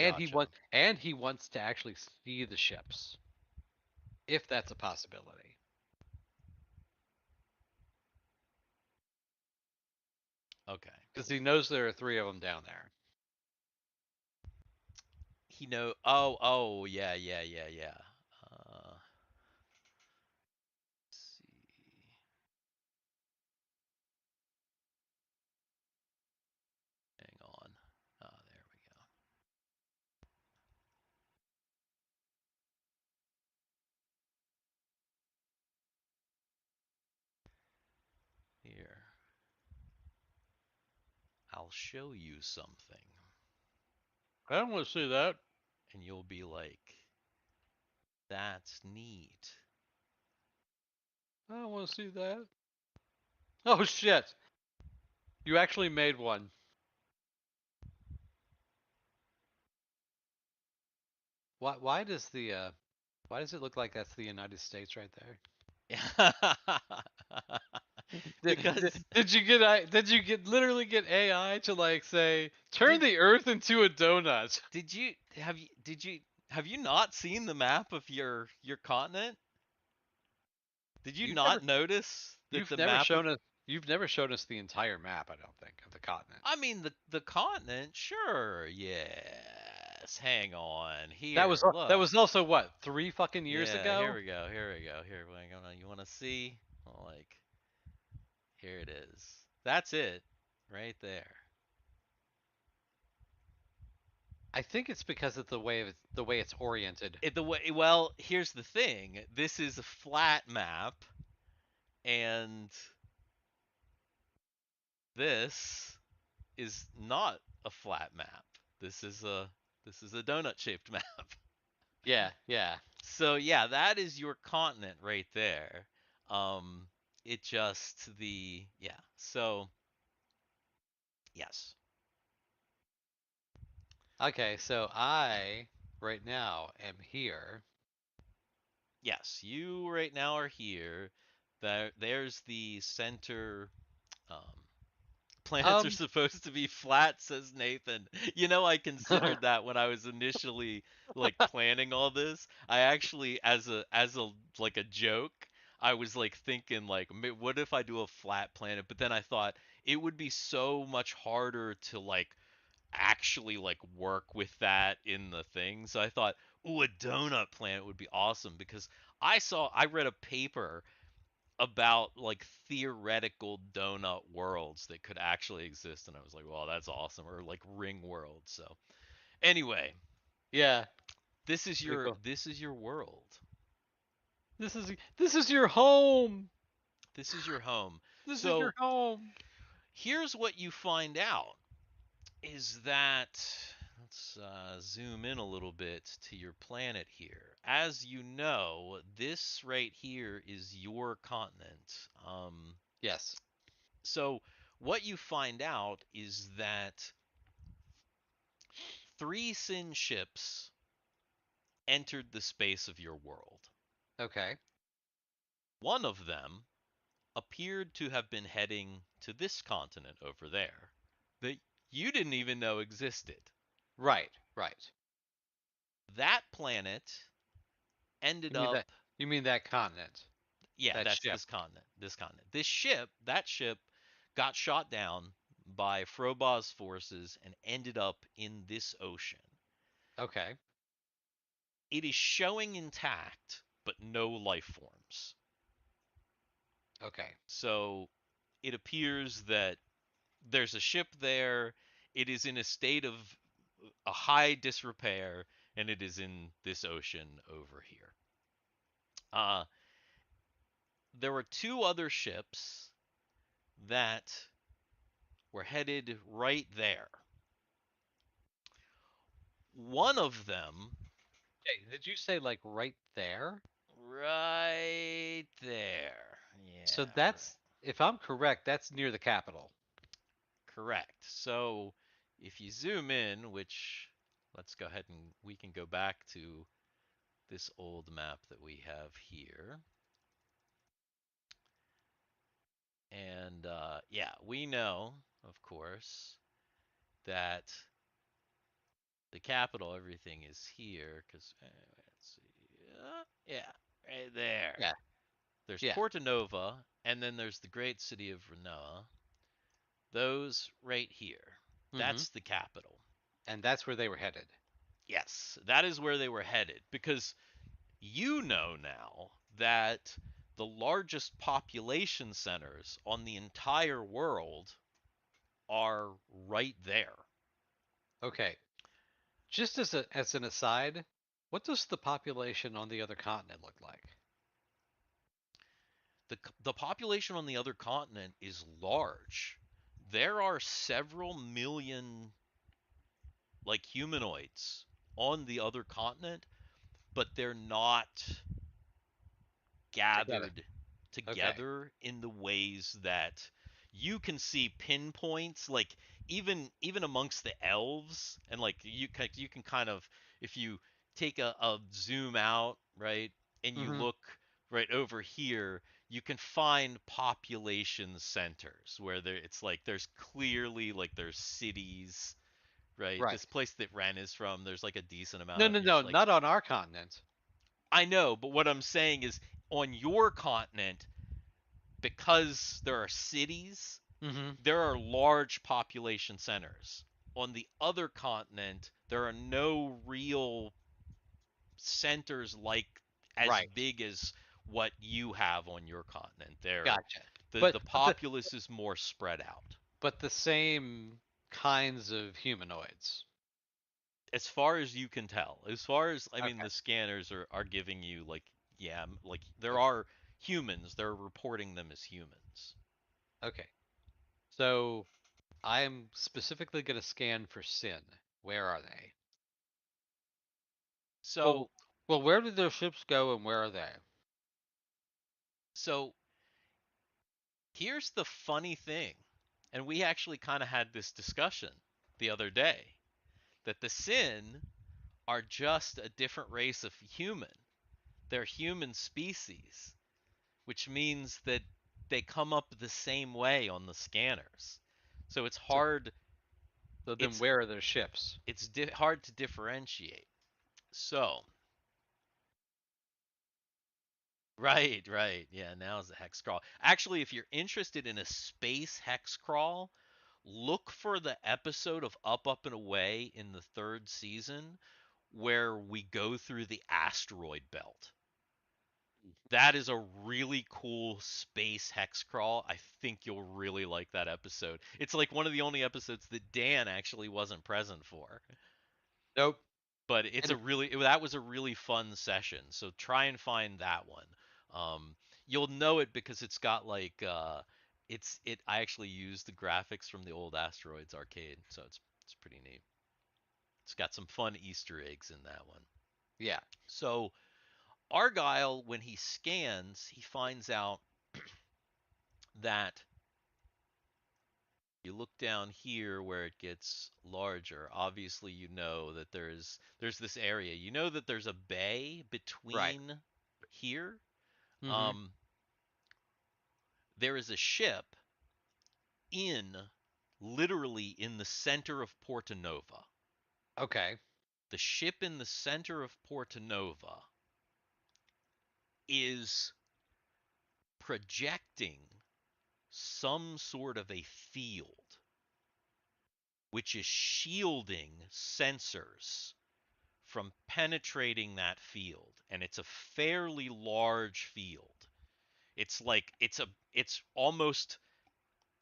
Gotcha. And he wants to actually see the ships, if that's a possibility. Okay. Because he knows there are 3 of them down there. He know. Oh, yeah, yeah, yeah, yeah. Let's see. Hang on. There we go. Here. I'll show you something, I don't want to see that. and you'll be like, "That's neat." I don't want to see that. Oh shit! You actually made one. Why does why does it look like that's the United States right there? Because Did you get literally get AI to like say turn did the Earth into a donut? did you have you not seen the map of your continent? Did you You've never not notice that you've the never map of shown us you've never shown us the entire map. I don't think of the continent. I mean the continent, sure, yes. Hang on. That Here, was that look. was also what 3 fucking years Yeah, here ago. we go. Here we go. Here, you want to see? Well, like, here it is. That's it, right there. I think it's because of the way it's oriented. Well, here's the thing. This is a flat map, and this is not a flat map. This is a donut-shaped map. Yeah, yeah. So yeah, that is your continent right there. Um, it just the yeah. So yes. Okay, so I right now am here. Yes, you right now are here. There's the center. Um, planets are Um, supposed to be flat, says Nathan. You know, I considered that when I was initially like planning all this. I actually, as a like a joke, I was like thinking like, what if I do a flat planet? But then I thought it would be so much harder to like actually like work with that in the thing. So I thought, ooh, a donut planet would be awesome because I read a paper about like theoretical donut worlds that could actually exist, and I was like, well, that's awesome. Or like ring worlds. So anyway, yeah, pretty cool. this is your world. This is your home. This is your home. This is your So home. here's what you find out is that let's zoom in a little bit to your planet here. As you know, this right here is your continent. Yes. So what you find out is that 3 Sin ships entered the space of your world. Okay. One of them appeared to have been heading to this continent over there that you didn't even know existed. Right. Right. That planet ended You mean that? up, You mean that continent? yeah, That that's ship? this continent. This continent. That ship got shot down by Froboz's forces and ended up in this ocean. Okay. It is showing intact, but no life forms. Okay. So it appears that there's a ship there. It is in a state of a high disrepair, and it is in this ocean over here. There were two other ships that were headed right there. One of them, Hey, did you say like right there? right there. Yeah, So that's, if I'm correct, that's near the capital. correct. So if you zoom in, which let's go ahead and we can go back to this old map that we have here. And yeah, we know, of course, that the capital, everything is here, because, let's see, yeah, right there. Yeah. There's Yeah. Porto Nova, and then there's the great city of Renoa. Those right here. Mm-hmm. That's the capital. And that's where they were headed. Yes, that is where they were headed, because you know now that the largest population centers on the entire world are right there. Okay. Just as an aside, what does the population on the other continent look like? The population on the other continent is large. There are several million like humanoids on the other continent, but they're not Together. gathered Okay. together in the ways that you can see pinpoints, like even amongst the elves, and like you can kind of, if you take a zoom out, right, and you Mm-hmm. look right over here, you can find population centers where there it's like there's clearly like there's cities, right? Right. This place that Ren is from, there's like a decent No, amount no, of no, just like, not on our continent. I know, but what I'm saying is on your continent, because there are cities, Mm-hmm. there are large population centers. On the other continent, there are no real centers like as Right. big as what you have on your continent. There, Gotcha. the But populace is more spread out. the same kinds of humanoids. As far as you can tell, as far as I mean, Okay. the scanners are giving you like, yeah, like there Okay. are humans. They're reporting them as humans. Okay. So I'm specifically going to scan for sin. Where are they? So Well, where did their ships go and where are they? so here's the funny thing, and we actually kind of had this discussion the other day, that the Sin are just a different race of human. They're human species, which means that they come up the same way on the scanners. So it's So, hard. so then It's where are their ships? hard to differentiate. So right, right, yeah. Now is the hex crawl. Actually, if you're interested in a space hex crawl, look for the episode of Up, Up, and Away in the third season where we go through the asteroid belt. That is a really cool space hex crawl. I think you'll really like that episode. It's like one of the only episodes that Dan actually wasn't present for. Nope. But it's And a really that was a really fun session. So try and find that one. Um, you'll know it because it's got like I actually used the graphics from the old Asteroids arcade, so it's pretty neat. It's got some fun Easter eggs in that one. yeah. So Argyle, when he scans, he finds out that you look down here where it gets larger. Obviously, you know that there's this area. You know that there's a bay Right. between here. Mm-hmm. Um, there is a ship in literally in the center of Porto Nova. Okay. The ship in the center of Porto Nova is projecting some sort of a field which is shielding sensors from penetrating that field, and it's a fairly large field. It's like it's almost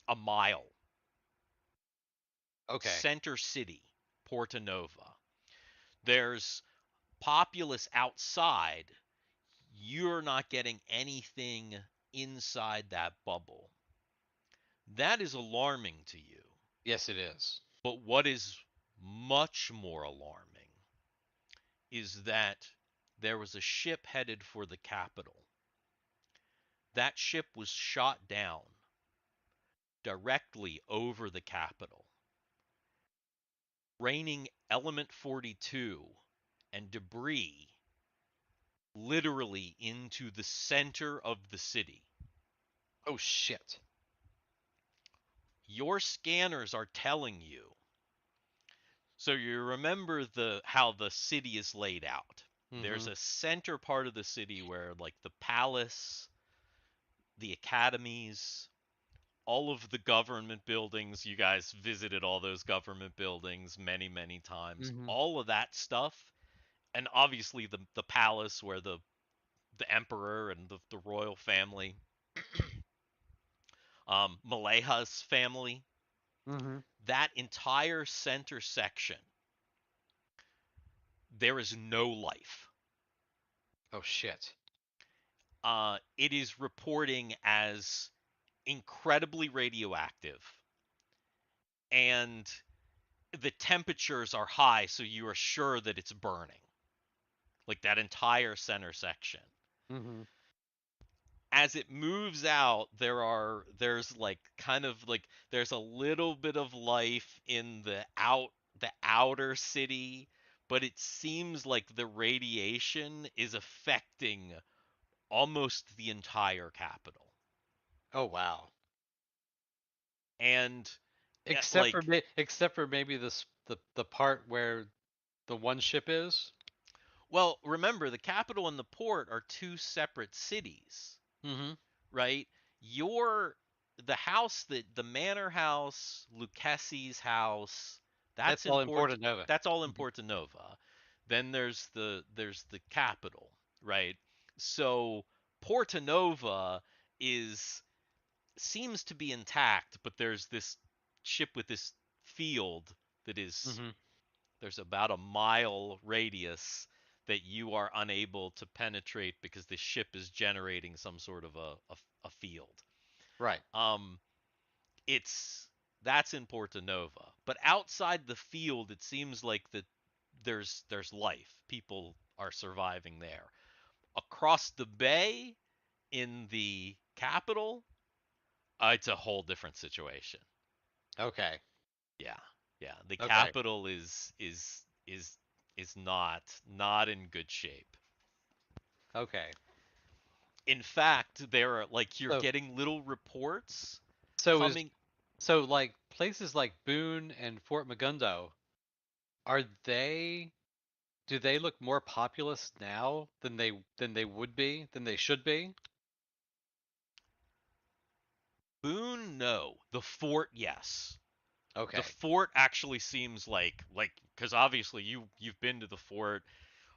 a mile. Okay. Center City, Porta Nova. There's populace outside. You're not getting anything inside that bubble. That is alarming to you. Yes, it is. But what is much more alarming is that there was a ship headed for the capital. That ship was shot down directly over the capital, raining element 42 and debris literally into the center of the city. Oh shit. Your scanners are telling you. So you remember how the city is laid out. There's Mm-hmm. a center part of the city where like the palace, the academies, all of the government buildings, you guys visited all those government buildings many, many times. Mm-hmm. All of that stuff, and obviously the palace where the emperor and the royal family, Maleha's family, Mm-hmm. that entire center section, there is no life. Oh shit. It is reporting as incredibly radioactive, and the temperatures are high, so you are sure that it's burning. Like that entire center section. Mm-hmm. As it moves out, there's like kind of like there's a little bit of life in the outer city, but it seems like the radiation is affecting almost the entire capital. Oh wow. And Except for like, except for maybe the part where the one ship is. well, remember the capital and the port are two separate cities, Mm-hmm. right? Your the house that the manor house, Lucchese's house, That's that's all important. important Nova. That's all in Mm-hmm. Porta Nova. Then there's the capital, right? So Porta Nova is seems to be intact, but there's this ship with this field that is Mm-hmm. there's about a mile radius that you are unable to penetrate because the ship is generating some sort of a field. Right. Um, it's that's in Porta Nova, but outside the field, it seems like that there's life. People are surviving there. Across the bay in the capital, it's a whole different situation. Okay. Yeah, yeah. The Okay. capital is not in good shape. Okay. In fact, there are like you're So getting little reports so is coming. so like places like Boone and Fort Magundo, are they do they look more populous now than they would be, than they should be? Boone, no. The fort, yes. The Okay. fort actually seems like because obviously you've been to the fort.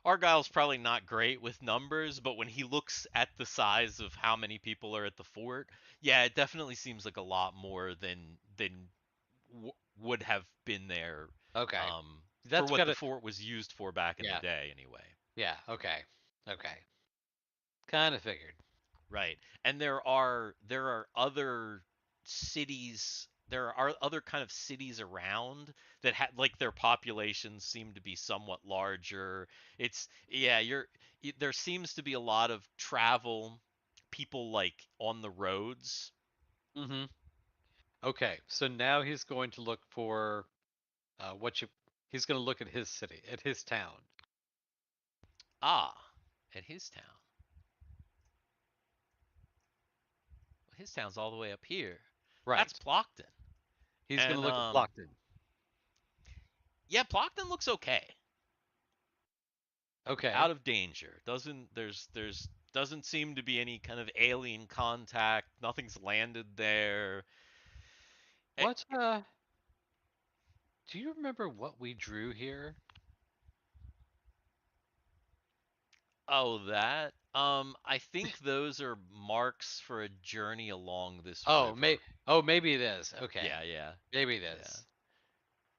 Argyle's probably not great with numbers, but when he looks at the size of how many people are at the fort, yeah, it definitely seems like a lot more than would have been there, Okay. for That's what the gotta fort was used for back in the yeah. day, anyway. Yeah. Okay. Okay. Kind of figured. Right. And there are other cities, there are other kind of cities around that had like their populations seem to be somewhat larger. It's yeah, there seems to be a lot of travel, people like on the roads. Mm-hmm. Okay. So now he's going to look for what you he's going to look at his city, at his town. Ah, at his town. His town's all the way up here. That's Right. Plockton. He's going to And look at Plockton. yeah, Plockton looks okay. Okay. Out of danger. Doesn't doesn't seem to be any kind of alien contact. Nothing's landed there. Eh, What do you remember what we drew here? Oh, that. I think those are marks for a journey along this Oh, river. maybe it is. Okay. Yeah, yeah, Maybe it yeah, is.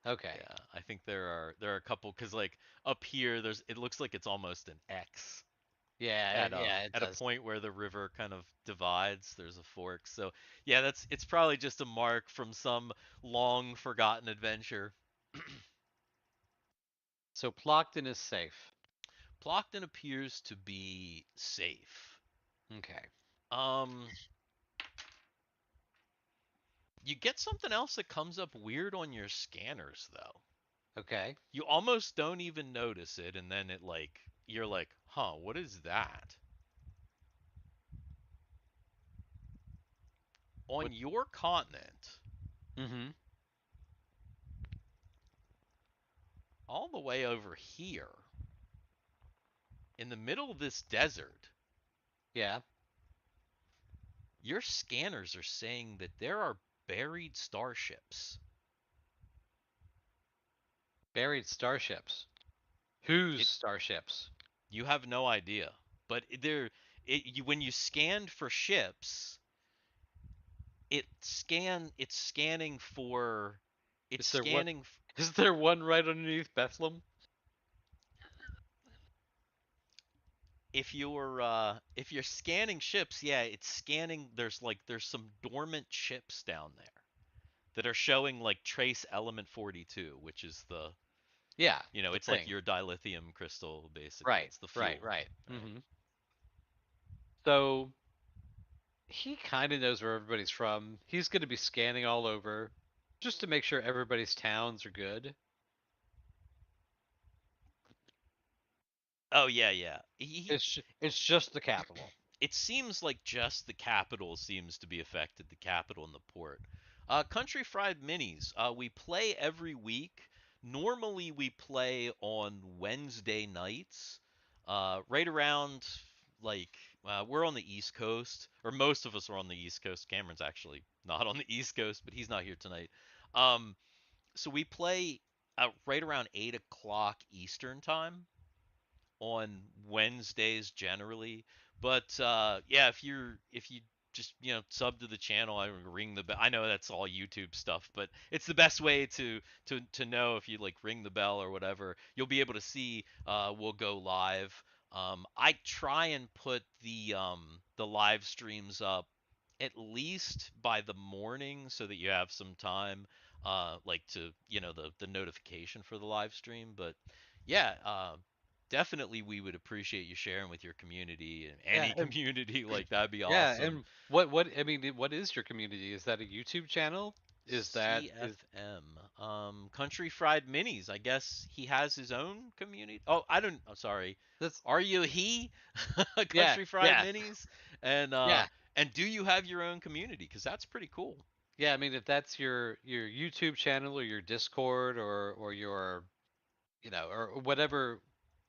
Okay. yeah. I think there are a couple because like up here, it looks like it's almost an X Yeah, yeah, it at a does. point where the river kind of divides. There's a fork. So yeah, it's probably just a mark from some long forgotten adventure. So Plockton is safe. Plockton appears to be safe. Okay. Um, you get something else that comes up weird on your scanners though. Okay. You almost don't even notice it, and then you're like, huh, what is that? On What? your continent, Mm-hmm. all the way over here, in the middle of this desert, Yeah. your scanners are saying that there are buried starships. Buried starships. Whose It starships? You have no idea, but when you scanned for ships, it's scanning for it's Is there one? scanning Is there one right underneath Bethlehem? if you're scanning ships, yeah, it's scanning. There's some dormant ships down there that are showing like trace element 42, which is Yeah, the it's like thing. your dilithium crystal basically. Right. It's the Right. fuel, Right. right? Mm-hmm. So he kind of knows where everybody's from. He's going to be scanning all over just to make sure everybody's towns are good. Oh yeah, yeah. He It's just the capital. It seems like just the capital seems to be affected, the capital and the port. Country Fried Minis. We play every week. Normally we play on Wednesday nights, right around we're on the East Coast, or most of us are on the East Coast. Cameron's actually not on the East Coast, but he's not here tonight. Um, so we play right around 8 o'clock Eastern time on Wednesdays generally. But yeah, if you just sub to the channel, I ring the bell. I know that's all YouTube stuff, but it's the best way to know if you like ring the bell or whatever. You'll be able to see we'll go live. I try and put the live streams up at least by the morning so that you have some time like to the notification for the live stream. But yeah, definitely we would appreciate you sharing with your community and Yeah, any and community like that'd be yeah, awesome. and what I mean, what is your community? Is that a YouTube channel? Is CFM, Country Fried Minis. I guess he has his own community. Oh, I don't. I'm sorry. that's Are you he? yeah, Country Fried yeah, Minis, and yeah. do you have your own community? Because that's pretty cool. Yeah, I mean, if that's your YouTube channel or your Discord or your or whatever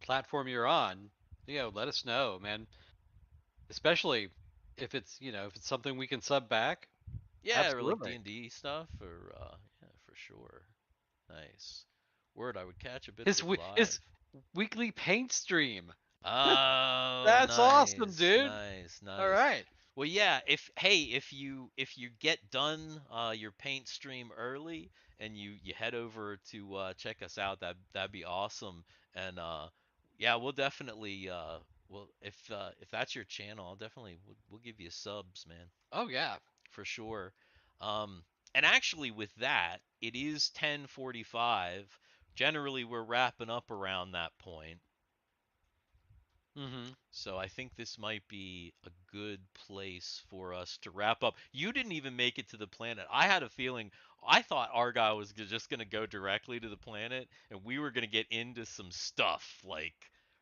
platform you're on, let us know, man. Especially if it's something we can sub back. Yeah, or like Absolutely. D&D stuff, or yeah, for sure. Nice. Word, I would catch a bit of His it his live. weekly paint stream. Oh, That's awesome, nice, dude. nice, All nice. right. Well, yeah. If you get done your paint stream early and you head over to check us out, that'd be awesome. And yeah, we'll definitely well if that's your channel, I'll definitely we'll give you subs, man, Oh yeah. for sure. Um, and actually, with that, it is 10:45. Generally, we're wrapping up around that point. Mm-hmm. So I think this might be a good place for us to wrap up. You didn't even make it to the planet. I had a feeling, I thought Argyle was just going to go directly to the planet and we were going to get into some stuff like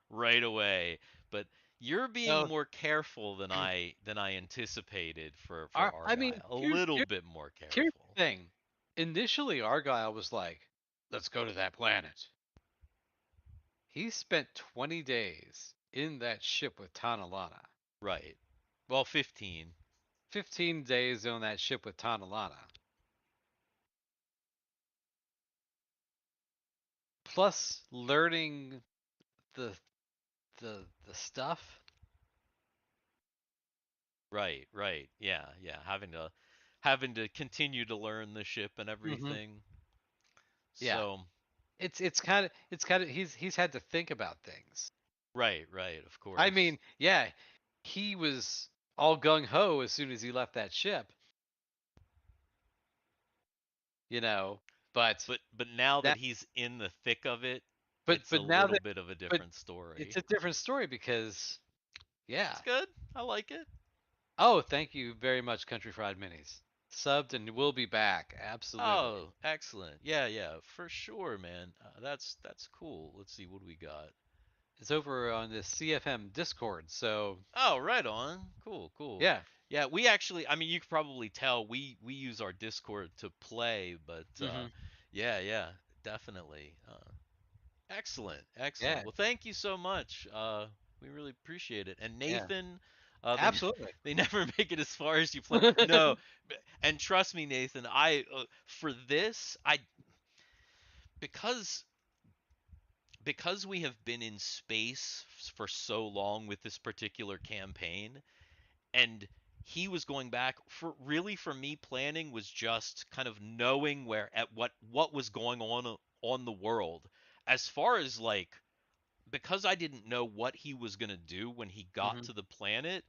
right away. But you're being Oh, more careful than I anticipated for I mean, Argyle. A little bit more here's careful. the thing. Initially, Argyle was like, "Let's go to that planet." He spent 20 days in that ship with Tanalana. Right. Well, 15. 15 days on that ship with Tanalana. Plus learning the the stuff. Right, right. Yeah, yeah. Having to continue to learn the ship and Hmm. everything. Yeah. So, It's kind of he's had to think about things. right, right, of I course. mean, yeah, he was all gung ho as soon as he left that ship, you know, but But now that that he's in the thick of it, but it's a but now little that bit of a but different it's story. a different story because yeah. It's good. I like it. Oh, thank you very much, Country Fried Minis. Subbed and will be back. Absolutely. Oh, excellent. Yeah, yeah, for sure, man. That's cool. Let's see what do we got. It's over on the CFM Discord. So Oh, right on. Cool, cool. yeah. Yeah, we actually, I mean, you can probably tell we use our Discord to play, but Hmm. yeah, yeah, definitely. Excellent, excellent. Yeah. Well, thank you so much. We really appreciate it. And Yeah. Nathan, they Absolutely. they never make it as far as you plan. No, and trust me, Nathan, I for this, I because because we have been in space for so long with this particular campaign, and he was going back for really for me planning was just kind of knowing where at what was going on the world as far as like because I didn't know what he was going to do when he got Hmm. to the planet.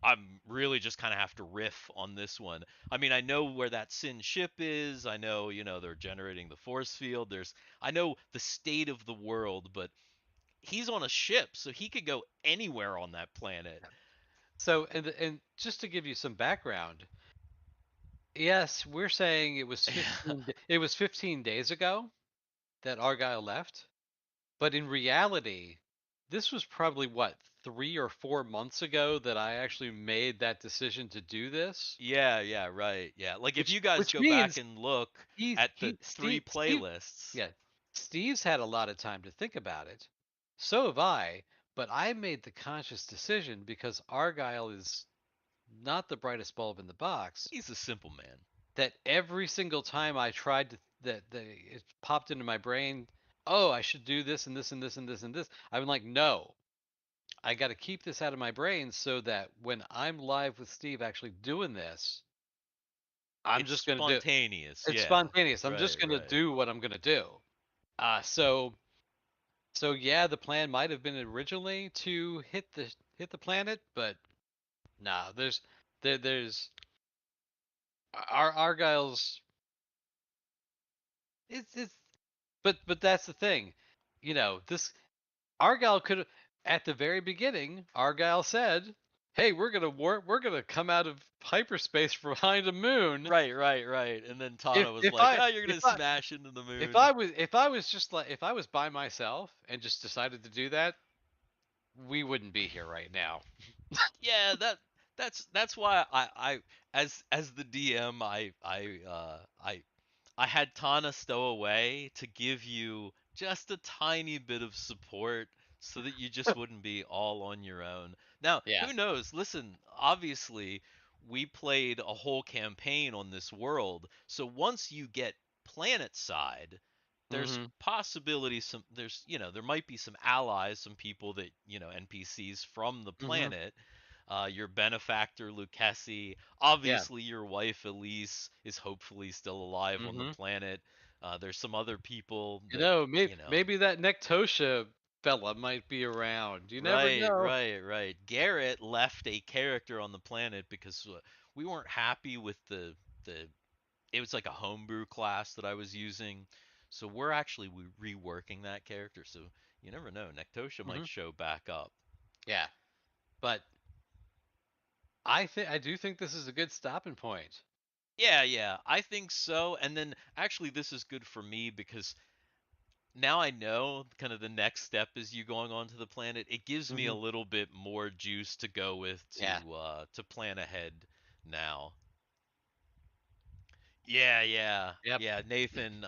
I'm really just kind of have to riff on this one. I mean, I know where that Sin ship is. I know, they're generating the force field. I know the state of the world, but he's on a ship, so he could go anywhere on that planet. So and just to give you some background, yes, we're saying it was 15 days ago that Argyle left, but in reality, this was probably what 3 or 4 months ago that I actually made that decision to do this, Yeah, yeah, right. Yeah. Like if you guys which go back means and look he's at the he three Steve playlists. yeah, Steve's had a lot of time to think about it. So have I, but I made the conscious decision because Argyle is not the brightest bulb in the box. He's a simple man. That every single time I tried to it popped into my brain, oh, I should do this and this and this and this and this. I'm like, no, I got to keep this out of my brain so that when I'm live with Steve actually doing this, I'm It's just gonna do spontaneous. it's Yeah. spontaneous. I'm just Right, gonna right. do what I'm gonna do. So yeah, the plan might have been originally to hit the planet, but nah, there's our Argyle's it's but that's the thing. This Argyle could have at the very beginning, Argyle said, "Hey, we're gonna come out of hyperspace from behind a moon." Right, right, right. And then If Tana was if like, I "Oh, you're if gonna I smash into the if moon." I was just like if I was by myself and just decided to do that, we wouldn't be here right now. Yeah, that's why as the DM I had Tana stow away to give you just a tiny bit of support so that you just wouldn't be all on your own. Now, Yeah. who knows? Listen, obviously, we played a whole campaign on this world. So once you get planet side, there's Mhm. possibility there might be some allies, some people that, NPCs from the Mhm. planet, your benefactor Lucchesi, Yeah. obviously your wife Elise is hopefully still alive on the Mhm. planet. There's some other people You that, know, maybe that Nectosha fella might be around. You never right, know. right, right. Garrett left a character on the planet because we weren't happy with the it was like a homebrew class that I was using. So we're actually reworking that character. So you never know. Nectosha might Mhm. show back up. Yeah. But I do think this is a good stopping point. Yeah, yeah, I think so. And then actually, this is good for me because now I know kind of the next step is you going onto the planet. It gives me a Mhm. little bit more juice to go with Yeah. to plan ahead now. Yeah, yeah, Yep. yeah. Nathan,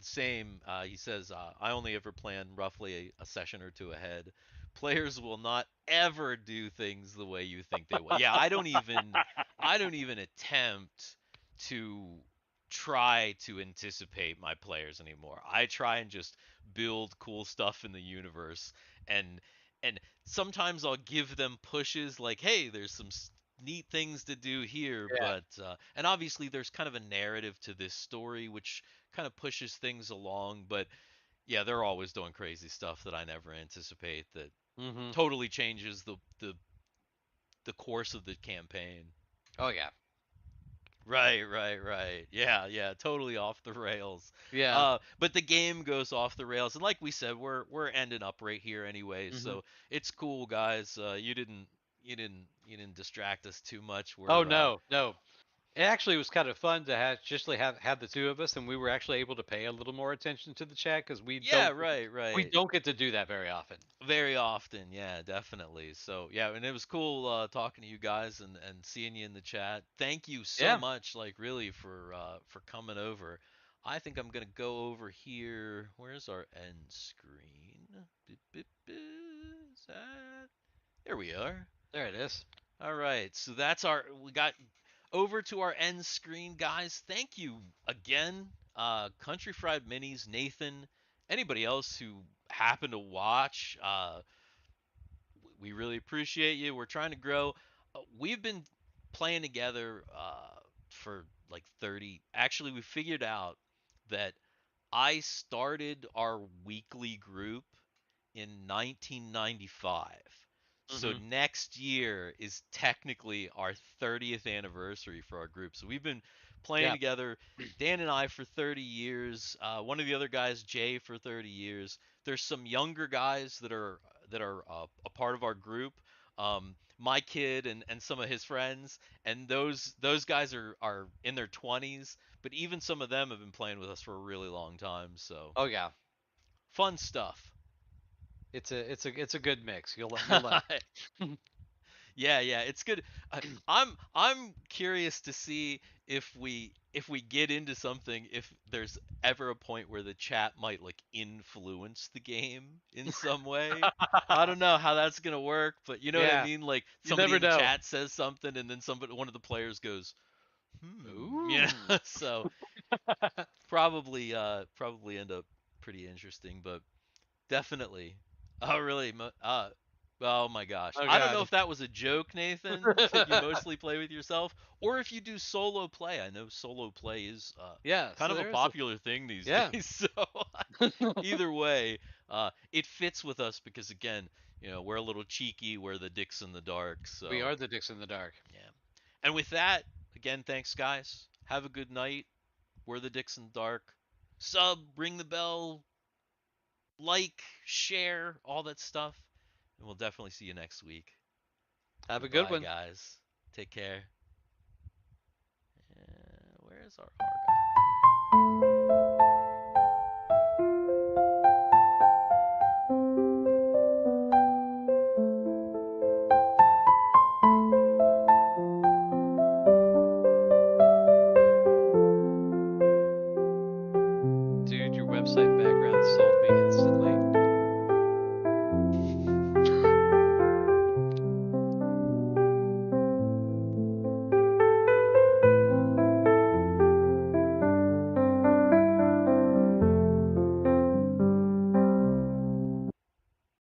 same. He says, I only ever plan roughly a session or two ahead. Players will not ever do things the way you think they will. Yeah, I don't even attempt to try to anticipate my players anymore. I try and just build cool stuff in the universe, and and sometimes I'll give them pushes like, hey, there's some neat things to do here, Yeah. but and obviously there's kind of a narrative to this story which kind of pushes things along, but yeah, they're always doing crazy stuff that I never anticipate that Mm-hmm. totally changes the course of the campaign. Oh yeah. Right, right, right. Yeah, yeah, totally off the rails. Yeah. But the game goes off the rails, and like we said, we're ending up right here anyway, Mm-hmm. so it's cool, guys. You didn't distract us too much. Oh We're no, no. It actually was kind of fun to have the two of us, and we were actually able to pay a little more attention to the chat because yeah, right, we right. don't get to do that very often. Very often, yeah, definitely. So yeah, and it was cool talking to you guys and seeing you in the chat. Thank you so Yeah. much, like really for coming over. I think I'm gonna go over here. Where's our end screen? Beep, beep, beep. Is that? There we are. There it is. All right, so that's our. We got over to our end screen, guys. Thank you again, Country Fried Minis, Nathan, anybody else who happened to watch. We really appreciate you. We're trying to grow. We've been playing together for like 30. Actually, we figured out that I started our weekly group in 1995. So Mm-hmm. next year is technically our 30th anniversary for our group. So we've been playing Yeah. together, Dan and I, for 30 years. One of the other guys, Jay, for 30 years. There's some younger guys that are a part of our group. My kid and some of his friends, and those guys are in their 20s. But even some of them have been playing with us for a really long time. So Oh yeah. fun stuff. It's a good mix. You'll like. Yeah, yeah, it's good. I'm curious to see if we get into something, if there's ever a point where the chat might like influence the game in some way. I don't know how that's gonna work, but you know what I Yeah. mean? Like You somebody never in the know. chat says something, and then one of the players goes, Ooh. so probably end up pretty interesting, but definitely. Oh, really? Oh my gosh. Oh I don't know God. if that was a joke, Nathan, that you mostly play with yourself, or if you do solo play. I know solo play is Yeah. kind So of a there's a. popular thing these Yeah. days. So either way, it fits with us because again, we're a little cheeky. We're the dicks in the dark. We So are the dicks in the dark. yeah. And with that, again, thanks guys. Have a good night. We're the dicks in the dark. Sub, ring the bell, like, share, all that stuff. And we'll definitely see you next week. Have a good Goodbye, one. guys. Take care. Where's our Argyle?